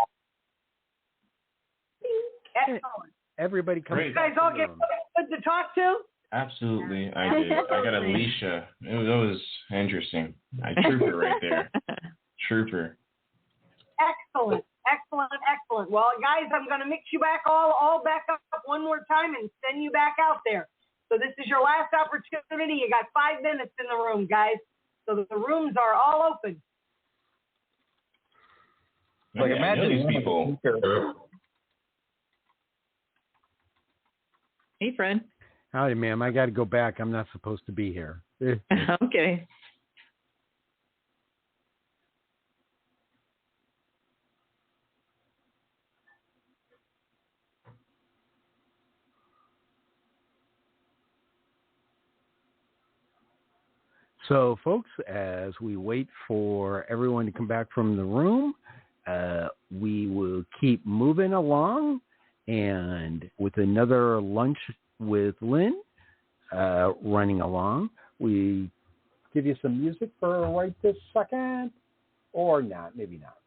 Excellent. Everybody comes. You guys all get good to talk to? Absolutely, I did. I got Alicia. That was interesting. Trooper right there. Trooper. Excellent. Well, guys, I'm going to mix you back all back up one more time and send you back out there. So this is your last opportunity. You got 5 minutes in the room, guys. So the rooms are all open. Like, imagine these people. Hey, Fred. Howdy, ma'am. I got to go back. I'm not supposed to be here. Okay. So, folks, as we wait for everyone to come back from the room, we will keep moving along, and with another lunch with Lynn running along, we give you some music for right this second, or not, maybe not.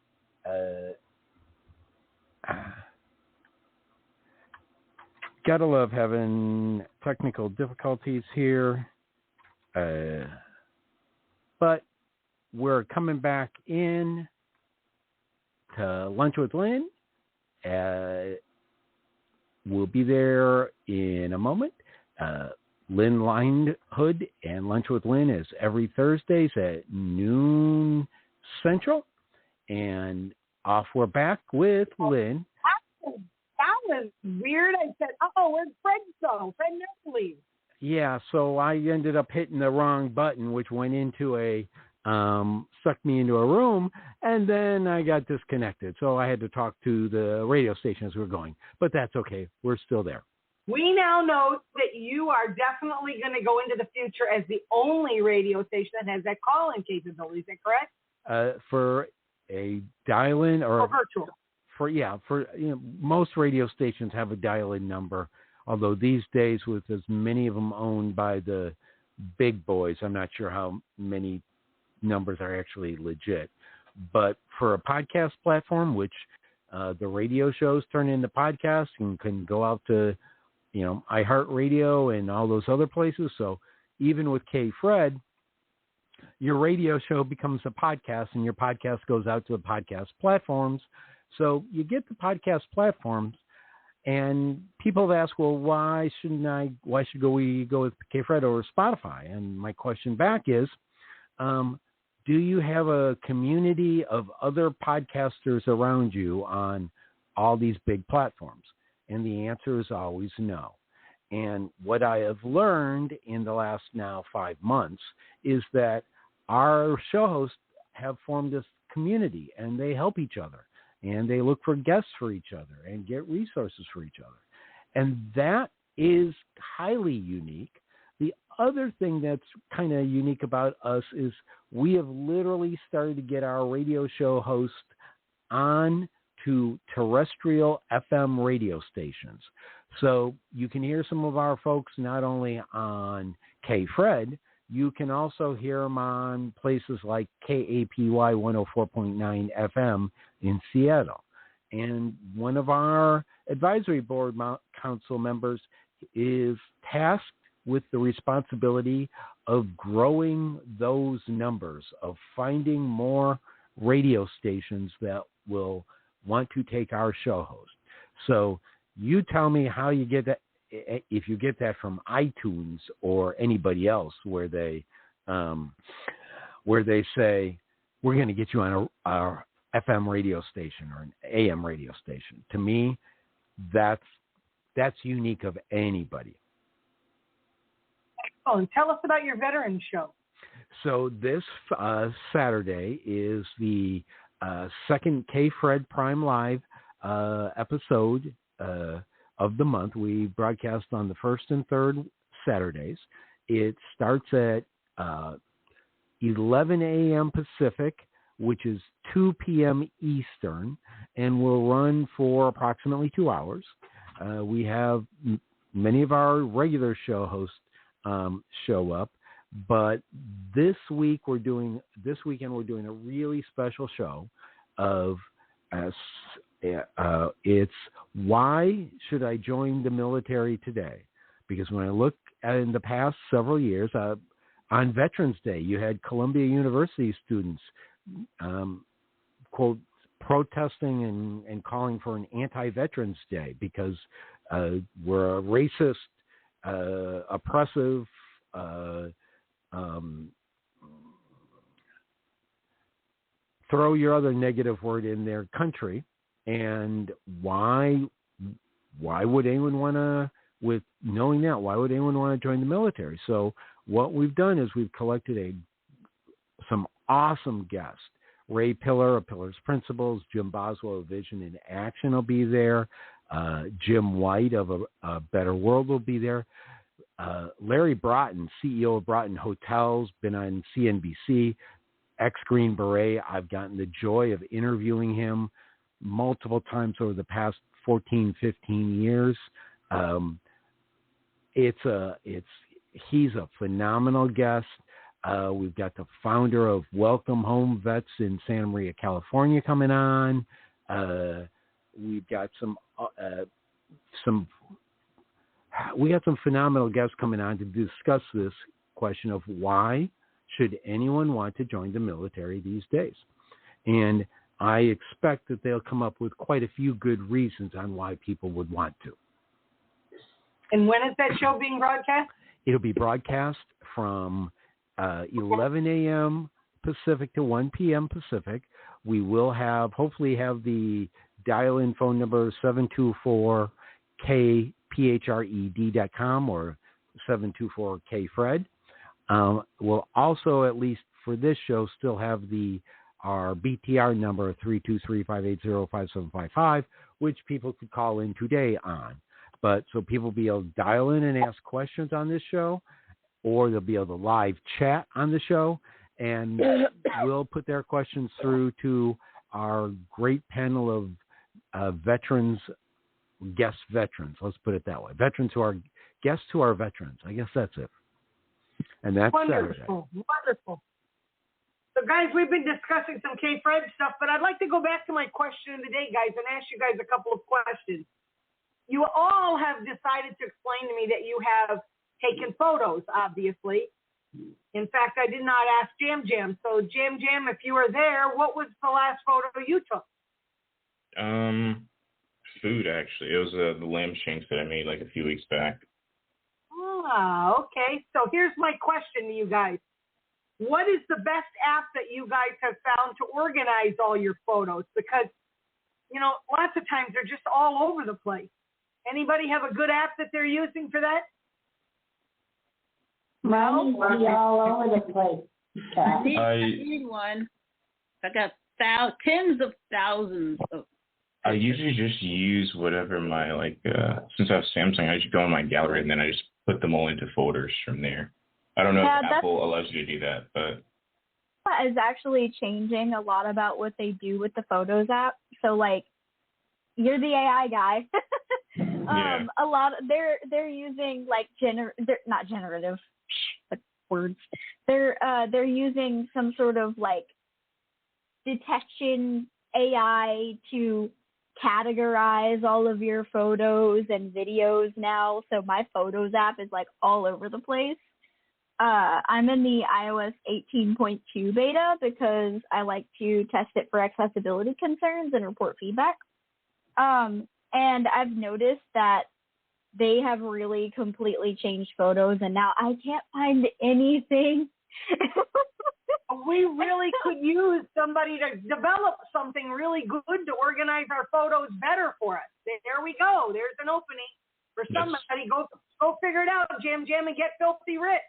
Gotta love having technical difficulties here. But we're coming back in to Lunch with Lynn. We'll be there in a moment. Lynn Lionhood and Lunch with Lynn is every Thursdays at noon Central. And off we're back with Lynn. That was weird. I said, where's Fred go? Fred never leaves. Yeah, so I ended up hitting the wrong button, which went into sucked me into a room, and then I got disconnected. So I had to talk to the radio station as we were going. But that's okay. We're still there. We now know that you are definitely going to go into the future as the only radio station that has that call-in capability. Is that correct? For a dial-in or virtual. Most radio stations have a dial-in number. Although these days, with as many of them owned by the big boys, I'm not sure how many numbers are actually legit. But for a podcast platform, which the radio shows turn into podcasts and can go out to, iHeartRadio and all those other places. So even with K-Fred, your radio show becomes a podcast, and your podcast goes out to the podcast platforms. So you get the podcast platforms. And people have asked, well, why should we go with K-Fred or Spotify? And my question back is, do you have a community of other podcasters around you on all these big platforms? And the answer is always no. And what I have learned in the last now 5 months is that our show hosts have formed this community, and they help each other. And they look for guests for each other and get resources for each other. And that is highly unique. The other thing that's kind of unique about us is we have literally started to get our radio show host on to terrestrial FM radio stations. So you can hear some of our folks not only on K-Fred, you can also hear them on places like KAPY 104.9 FM in Seattle. And one of our advisory board council members is tasked with the responsibility of growing those numbers, of finding more radio stations that will want to take our show host. So you tell me how you get that. If you get that from iTunes or anybody else, where they say we're going to get you on our FM radio station or an AM radio station. To me, that's unique of anybody. Excellent. Tell us about your veteran show. So this Saturday is the second K-Fred Prime Live episode of the month. We broadcast on the first and third Saturdays. It starts at 11 a.m. Pacific, which is 2 p.m. Eastern, and will run for approximately 2 hours. We have many of our regular show hosts show up, but this weekend we're doing a really special show of it's why should I join the military today? Because when I look at in the past several years, on Veterans Day, you had Columbia University students quote protesting and calling for an anti-Veterans Day because we're a racist, oppressive, throw your other negative word in their country. And why would anyone want to, with knowing that, why would anyone want to join the military? So what we've done is we've collected some awesome guests. Ray Pillar of Pillar's Principles, Jim Boswell of Vision in Action will be there. Jim White of A Better World will be there. Larry Broughton, CEO of Broughton Hotels, been on CNBC, ex-Green Beret. I've gotten the joy of interviewing him multiple times over the past 14, 15 years. He's a phenomenal guest. We've got the founder of Welcome Home Vets in Santa Maria, California coming on. We've got some phenomenal guests coming on to discuss this question of why should anyone want to join the military these days. And I expect that they'll come up with quite a few good reasons on why people would want to. And when is that show being broadcast? It'll be broadcast from 11 a.m. Pacific to 1 p.m. Pacific. We will hopefully have the dial-in phone number 724-KPHRED.com or 724-KFRED. We'll also, at least for this show, still have our BTR number 323-580-5755, which people could call in today on. But so people will be able to dial in and ask questions on this show, or they'll be able to live chat on the show, and we'll put their questions through to our great panel of guest veterans. Let's put it that way. Veterans who are guests who are veterans. I guess that's it. And that's wonderful. Saturday. Wonderful. So, guys, we've been discussing some K-Fred stuff, but I'd like to go back to my question of the day, guys, and ask you guys a couple of questions. You all have decided to explain to me that you have taken photos, obviously. In fact, I did not ask Jam Jam. So, Jam Jam, if you were there, what was the last photo you took? Food, actually. It was the lamb shanks that I made like a few weeks back. Ah, okay. So here's my question to you guys. What is the best app that you guys have found to organize all your photos? Because, lots of times they're just all over the place. Anybody have a good app that they're using for that? Mine will be all over the place. I need one. I got tens of thousands of. I usually just use whatever since I have Samsung, I just go in my gallery and then I just put them all into folders from there. I don't know if Apple allows you to do that, but. Is actually changing a lot about what they do with the Photos app. So, you're the AI guy. Yeah. A lot they're using not generative words. They're using some sort of detection AI to categorize all of your photos and videos now. So my Photos app is all over the place. I'm in the iOS 18.2 beta because I like to test it for accessibility concerns and report feedback. And I've noticed that they have really completely changed photos, and now I can't find anything. We really could use somebody to develop something really good to organize our photos better for us. There we go. There's an opening for somebody. Yes. Go figure it out, Jam Jam, and get filthy rich.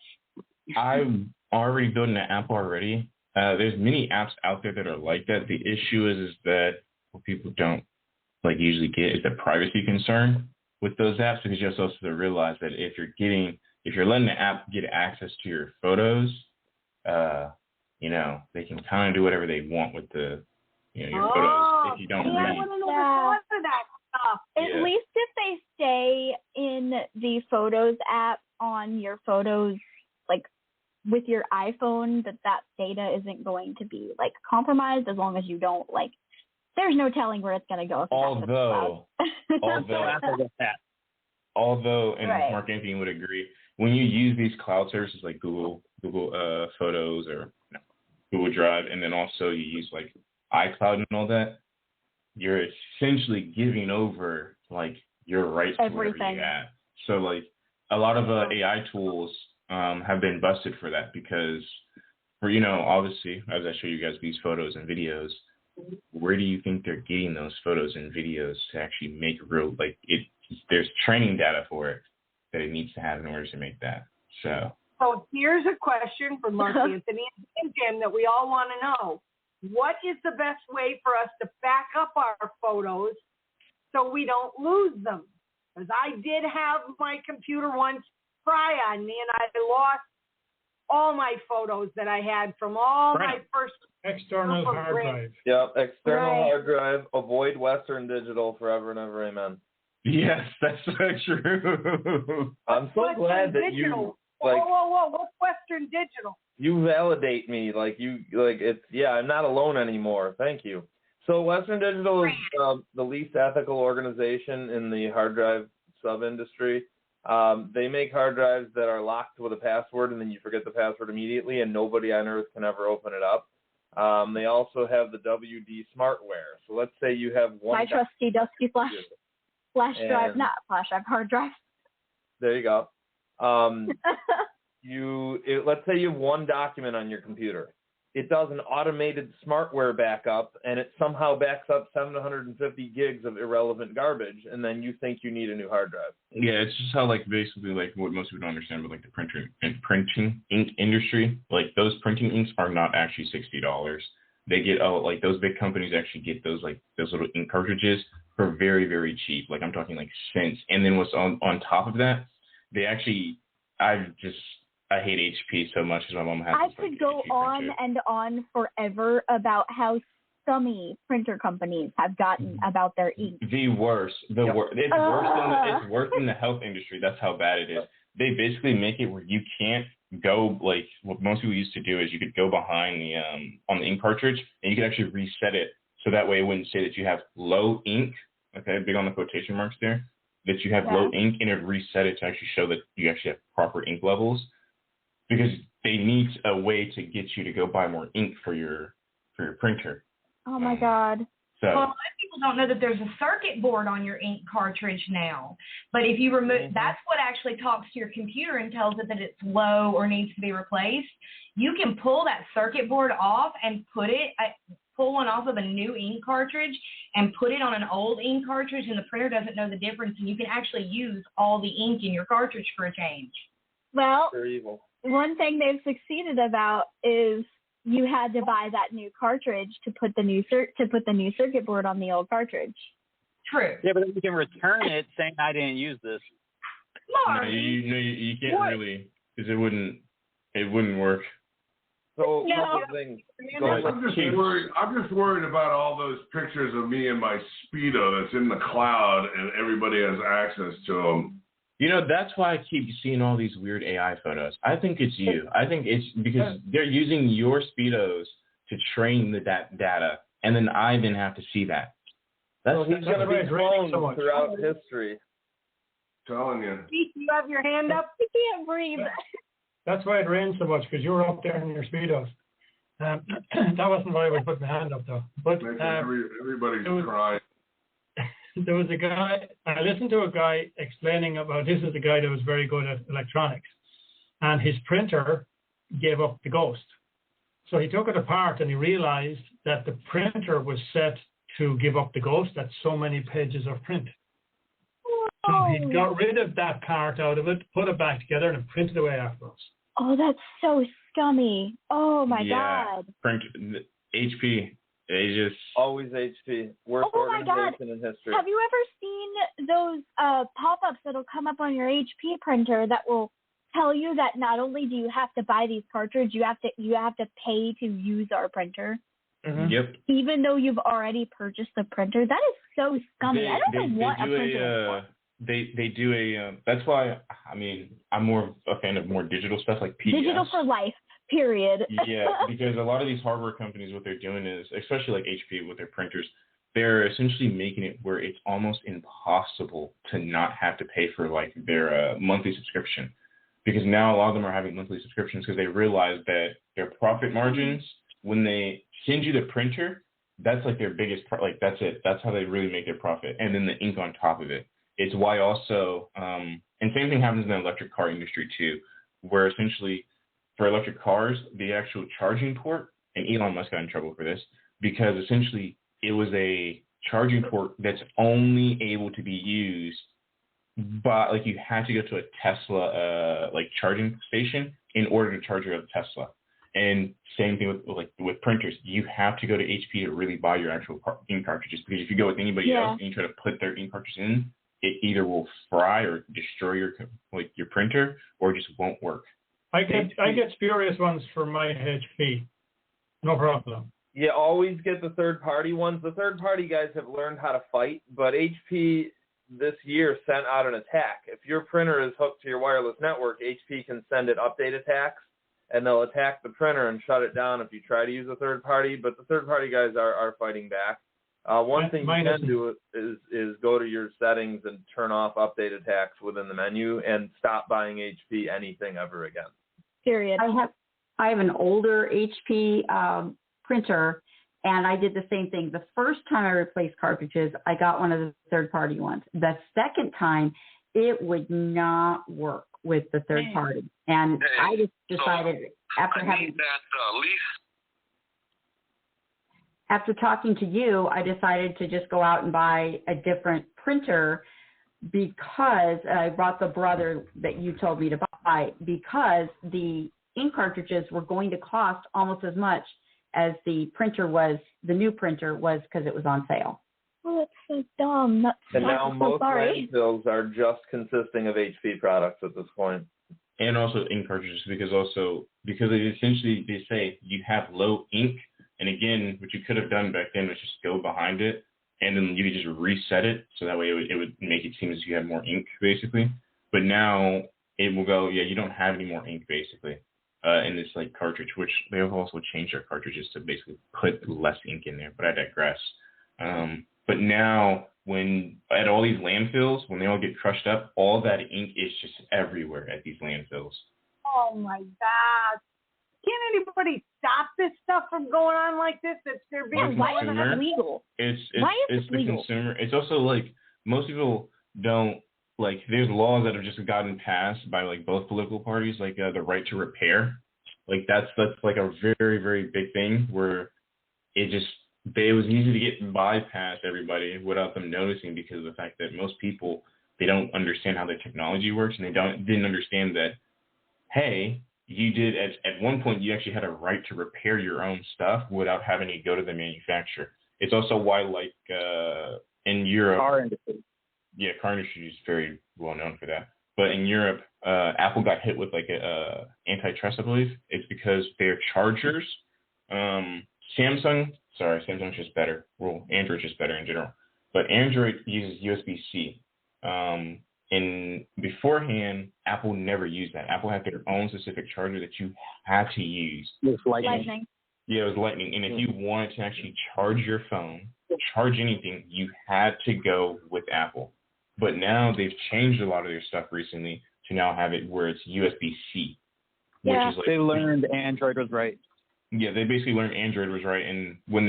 I'm already building an app already. There's many apps out there that are like that. The issue is that what people don't usually get is the privacy concern with those apps, because you also have to realize that if you're letting the app get access to your photos, they can kind of do whatever they want with your photos if you don't read. At least if they stay in the Photos app on your photos, with your iPhone, that data isn't going to be compromised as long as you don't there's no telling where it's going to go. Although, and right. Mark Anthony would agree, when you use these cloud services like Google Photos or Google Drive, and then also you use iCloud and all that, you're essentially giving over your rights to whatever you have. So a lot of AI tools have been busted for that, because obviously, as I show you guys these photos and videos, where do you think they're getting those photos and videos to actually make real, there's training data for it that it needs to have in order to make that. So here's a question from Mark Anthony and Jim that we all want to know. What is the best way for us to back up our photos so we don't lose them? Because I did have my computer once cry on me, and I lost all my photos that I had from all my first external hard drive. Yep, external Right. hard drive. Avoid Western Digital forever and ever. Amen. Yes, that's so true. I'm so glad that Digital. you like. Whoa! What's Western Digital? You validate me, it's I'm not alone anymore. Thank you. So Western Digital is the least ethical organization in the hard drive sub-industry. They make hard drives that are locked with a password, and then you forget the password immediately, and nobody on earth can ever open it up. They also have the WD Smartware. So let's say you have one. My trusty dusty flash drive, not flash drive, hard drive. There you go. Let's say you have one document on your computer. It does an automated smartware backup, and it somehow backs up 750 gigs of irrelevant garbage, and then you think you need a new hard drive. Yeah, it's just how basically what most people don't understand about the printing ink industry. Like those printing inks are not actually $60. They get those big companies actually get those little ink cartridges for very, very cheap. Like I'm talking cents. And then what's on top of that, they actually I hate HP so much because my mom has. I could go on and on forever about how scummy printer companies have gotten about their ink. The worst. It's worse than the health industry. That's how bad it is. They basically make it where you can't go what most people used to do is you could go behind the on the ink cartridge and you could actually reset it so that way it wouldn't say that you have low ink. Okay, big on the quotation marks there. That you have low ink, and it reset it to actually show that you actually have proper ink levels. Because they need a way to get you to go buy more ink for your printer. Oh my God. So well, a lot of people don't know that there's a circuit board on your ink cartridge now. But if you remove, that's what actually talks to your computer and tells it that it's low or needs to be replaced. You can pull that circuit board off and pull one off of a new ink cartridge and put it on an old ink cartridge, and the printer doesn't know the difference, and you can actually use all the ink in your cartridge for a change. Well, they're evil. One thing they've succeeded about is you had to buy that new cartridge to put the new circuit board on the old cartridge. True. Yeah, but then you can return it saying I didn't use this. No, you can't really, because it wouldn't work. So I'm just worried about all those pictures of me in my Speedo that's in the cloud and everybody has access to them. That's why I keep seeing all these weird AI photos. I think it's you. I think it's because they're using your Speedos to train the data, and then I didn't have to see that. He's going to be cloned throughout history. Telling you. Keith, you have your hand up? You can't breathe. That's why it rains so much, because you were up there in your Speedos. That wasn't why I would put my hand up, though. But everybody's crying. There was a guy, I listened to a guy explaining about, this is a guy that was very good at electronics, and his printer gave up the ghost. So he took it apart and he realized that the printer was set to give up the ghost at so many pages of print. So he got rid of that part out of it, put it back together, and printed away afterwards. Oh, that's so scummy. Oh my God. Print HP. They just always HP. Worst organization in history. Have you ever seen those pop-ups that'll come up on your HP printer that will tell you that not only do you have to buy these cartridges, you have to pay to use our printer? Mm-hmm. Yep. Even though you've already purchased the printer, that is so scummy. I don't know what a printer is for. They do a. That's why I'm more a fan of more digital stuff like PDFs. Digital for life. Period. Yeah, because a lot of these hardware companies, what they're doing is, especially like HP with their printers, they're essentially making it where it's almost impossible to not have to pay for their monthly subscription. Because now a lot of them are having monthly subscriptions because they realize that their profit margins, when they send you the printer, that's their biggest part. That's it. That's how they really make their profit. And then the ink on top of it. It's why also, and same thing happens in the electric car industry too, where essentially for electric cars, the actual charging port, and Elon Musk got in trouble for this, because essentially it was a charging port that's only able to be used by, you had to go to a Tesla, charging station in order to charge your Tesla. And same thing with printers. You have to go to HP to really buy your actual ink cartridges, because if you go with anybody else and you try to put their ink cartridge in, it either will fry or destroy your printer, or just won't work. I get spurious ones for my HP. No problem. You always get the third-party ones. The third-party guys have learned how to fight, but HP this year sent out an attack. If your printer is hooked to your wireless network, HP can send it update attacks, and they'll attack the printer and shut it down if you try to use a third-party, but the third-party guys are fighting back. One thing you can do is go to your settings and turn off update attacks within the menu and stop buying HP anything ever again. Period. I have an older HP printer, and I did the same thing. The first time I replaced cartridges, I got one of the third-party ones. The second time, it would not work with the third party, and I just decided after talking to you, I decided to just go out and buy a different printer because I bought the brother that you told me to buy, because the ink cartridges were going to cost almost as much as the new printer was, because it was on sale. Oh, that's so dumb. And now most landfills are just consisting of HP products at this point. And also ink cartridges, because they say you have low ink, and again, what you could have done back then was just go behind it, and then you could just reset it, so that way it would make it seem as if you have more ink, basically. But now it will go, you don't have any more ink, basically, in this cartridge, which they have also changed their cartridges to basically put less ink in there. But I digress. But now, when at all these landfills, when they all get crushed up, all that ink is just everywhere at these landfills. Oh my God! Can't anybody stop this stuff from going on like this? They're being why is it legal? It's the legal? consumer. It's also most people don't there's laws that have just gotten passed by both political parties, the right to repair. That's a very, very big thing where it was easy to get bypast everybody without them noticing, because of the fact that most people, they don't understand how the technology works, and they didn't understand that, hey, you did at one point you actually had a right to repair your own stuff without having to go to the manufacturer. It's also why in Europe, car industry is very well known for that. But in Europe, Apple got hit with antitrust, I believe. It's because their chargers, Samsung's just better. Well, Android's just better in general. But Android uses USB-C. And beforehand, Apple never used that. Apple had their own specific charger that you had to use. It was Lightning. Yeah, it was Lightning. And if you wanted to actually charge your phone, charge anything, you had to go with Apple. But now they've changed a lot of their stuff recently to now have it where it's USB-C. Yeah. Which is they learned Android was right. Yeah, they basically learned Android was right. And when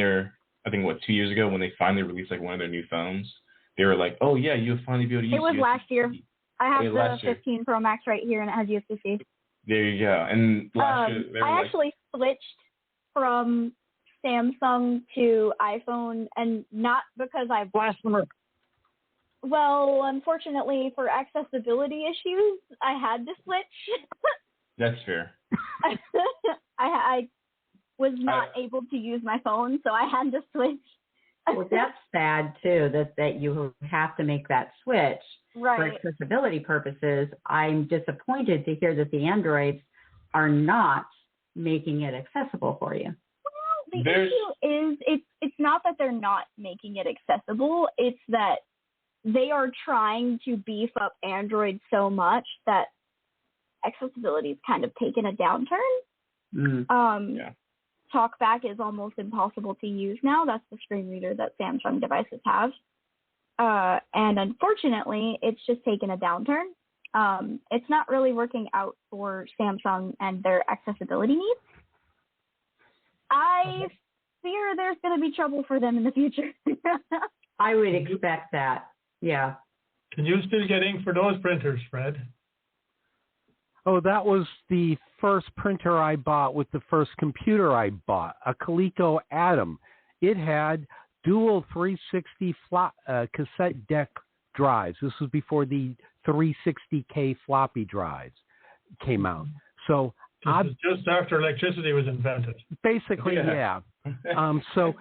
I think 2 years ago, when they finally released one of their new phones, they were like, oh yeah, you'll finally be able to use it. It was last year. I have the 15 year. Pro Max right here, and it has USB-C. There you go. And last year, they were I actually switched from Samsung to iPhone, and not because I blasphemer. Well, unfortunately, for accessibility issues, I had to switch. That's fair. I was not able to use my phone, so I had to switch. Well, that's sad too, that you have to make that switch for accessibility purposes. I'm disappointed to hear that the Androids are not making it accessible for you. Well, the issue is it's not that they're not making it accessible. It's that they are trying to beef up Android so much that accessibility is kind of taken a downturn. TalkBack is almost impossible to use now. That's the screen reader that Samsung devices have. And unfortunately, it's just taken a downturn. It's not really working out for Samsung and their accessibility needs. I fear there's going to be trouble for them in the future. I would expect that. Yeah. Can you still get ink for those printers, Fred? Oh, that was the first printer I bought with the first computer I bought, a Coleco Atom. It had dual 360 cassette deck drives. This was before the 360K floppy drives came out. So just after electricity was invented. Basically, yeah. So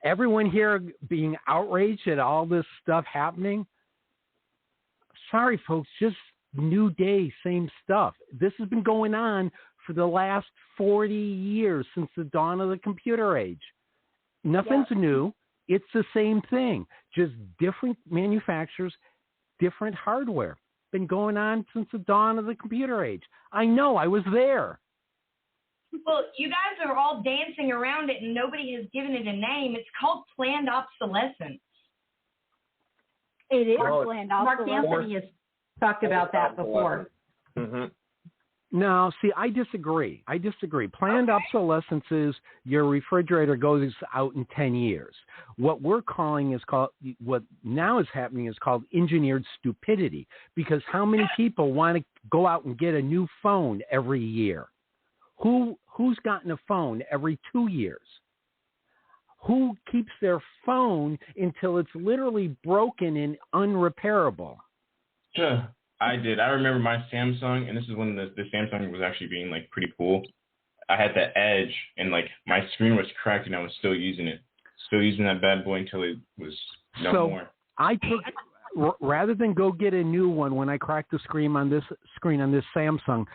everyone here being outraged at all this stuff happening, sorry, folks, just new day, same stuff. This has been going on for the last 40 years since the dawn of the computer age. Nothing's new. It's the same thing, just different manufacturers, different hardware. Been going on since the dawn of the computer age. I know, I was there. Well, you guys are all dancing around it and nobody has given it a name. It's called planned obsolescence. It is planned Mark Anthony has talked about that before. Mm-hmm. No, see, I disagree. Planned obsolescence is your refrigerator goes out in 10 years. What now is happening is called engineered stupidity, because how many people want to go out and get a new phone every year? Who's gotten a phone every 2 years? Who keeps their phone until it's literally broken and unrepairable? Yeah. I did. I remember my Samsung, and this is when the Samsung was actually being like pretty cool. I had the Edge, and like my screen was cracked, and I was still using it, that bad boy until it was no more. I took rather than go get a new one when I cracked the screen on this Samsung,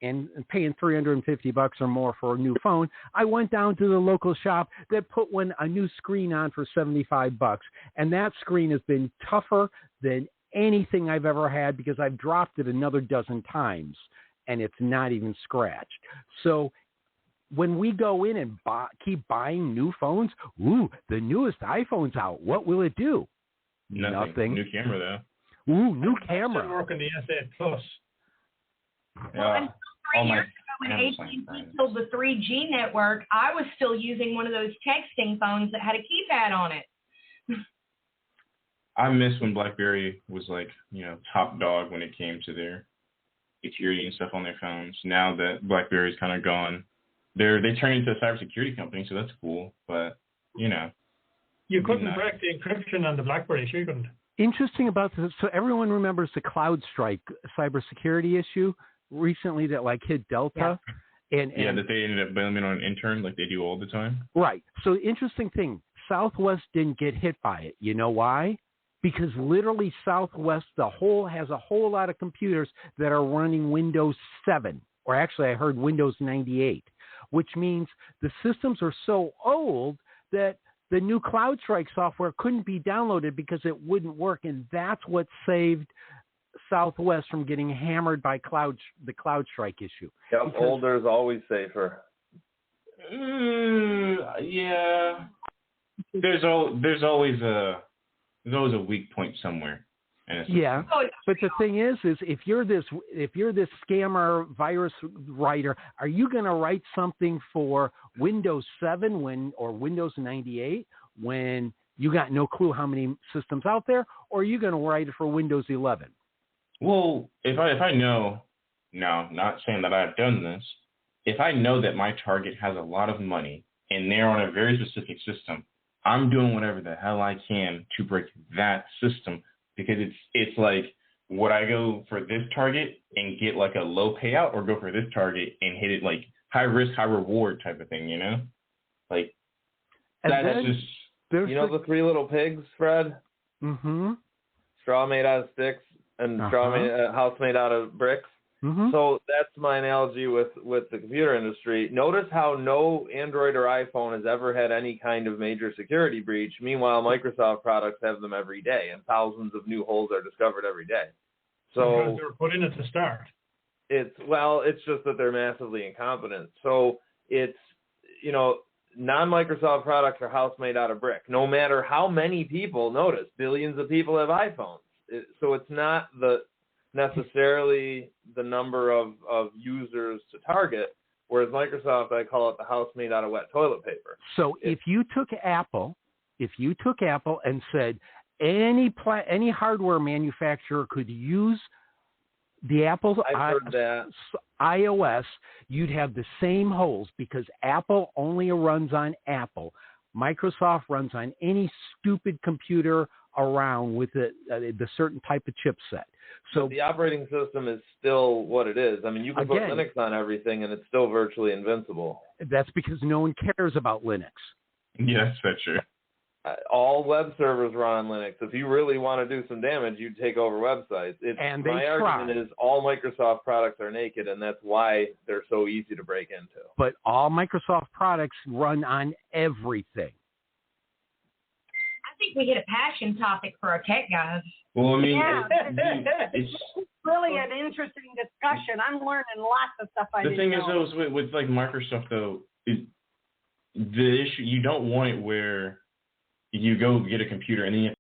and paying $350 or more for a new phone, I went down to the local shop that put a new screen on for $75, and that screen has been tougher than anything I've ever had, because I've dropped it another dozen times and it's not even scratched. So when we go in and keep buying new phones, the newest iPhone's out. What will it do? Nothing. New camera though. New camera. Still working the S8 Plus. Yeah. Well, 3 years ago when AT&T sold the 3G network, I was still using one of those texting phones that had a keypad on it. I miss when BlackBerry was like, top dog when it came to their security and stuff on their phones. Now that BlackBerry's kind of gone, they turned into a cybersecurity company, so that's cool. But you couldn't break the encryption on the BlackBerry, sure you couldn't. Interesting about this. So everyone remembers the CloudStrike cybersecurity issue recently that like hit Delta. Yeah. And that they ended up blaming on an intern like they do all the time. Right. So interesting thing, Southwest didn't get hit by it. You know why? Because literally Southwest has a whole lot of computers that are running Windows 7, or actually I heard Windows 98, which means the systems are so old that the new CloudStrike software couldn't be downloaded because it wouldn't work, and that's what saved Southwest from getting hammered by the CloudStrike issue. Yep, older is always safer. Yeah. There's always a weak point somewhere. Yeah, but the thing is if you're this scammer virus writer, are you going to write something for Windows 7 or Windows 98 when you got no clue how many systems out there, or are you going to write it for Windows 11? Well, if I know, now, not saying that I've done this, if I know that my target has a lot of money and they're on a very specific system, I'm doing whatever the hell I can to break that system, because it's like, would I go for this target and get like a low payout, or go for this target and hit it like high risk, high reward type of thing, Like, that's just... the Three Little Pigs, Fred? Mm-hmm. Straw made out of sticks and house made out of bricks. Mm-hmm. So that's my analogy with the computer industry. Notice how no Android or iPhone has ever had any kind of major security breach. Meanwhile, Microsoft products have them every day, and thousands of new holes are discovered every day. So because they were put in at the start. It's just that they're massively incompetent. So it's, non-Microsoft products are house made out of brick. No matter how many people, notice, billions of people have iPhones. So it's not necessarily the number of users to target, whereas Microsoft, I call it the house made out of wet toilet paper. So if you took Apple and said any hardware manufacturer could use the Apple's iOS, you'd have the same holes, because Apple only runs on Apple. Microsoft runs on any stupid computer around with the certain type of chipset. So the operating system is still what it is. I mean, you can put Linux on everything and it's still virtually invincible. That's because no one cares about Linux. Yes, that's true. all web servers run on Linux. If you really want to do some damage, you'd take over websites. And they my try. argument is all Microsoft products are naked, and that's why they're so easy to break into. But all Microsoft products run on everything. I think we hit a passion topic for our tech guys. Well, I mean, Yeah, it's really an interesting discussion. I'm learning lots of stuff I the didn't thing know. is though, with like Microsoft though, the issue, you don't want it where you go get a computer and then you have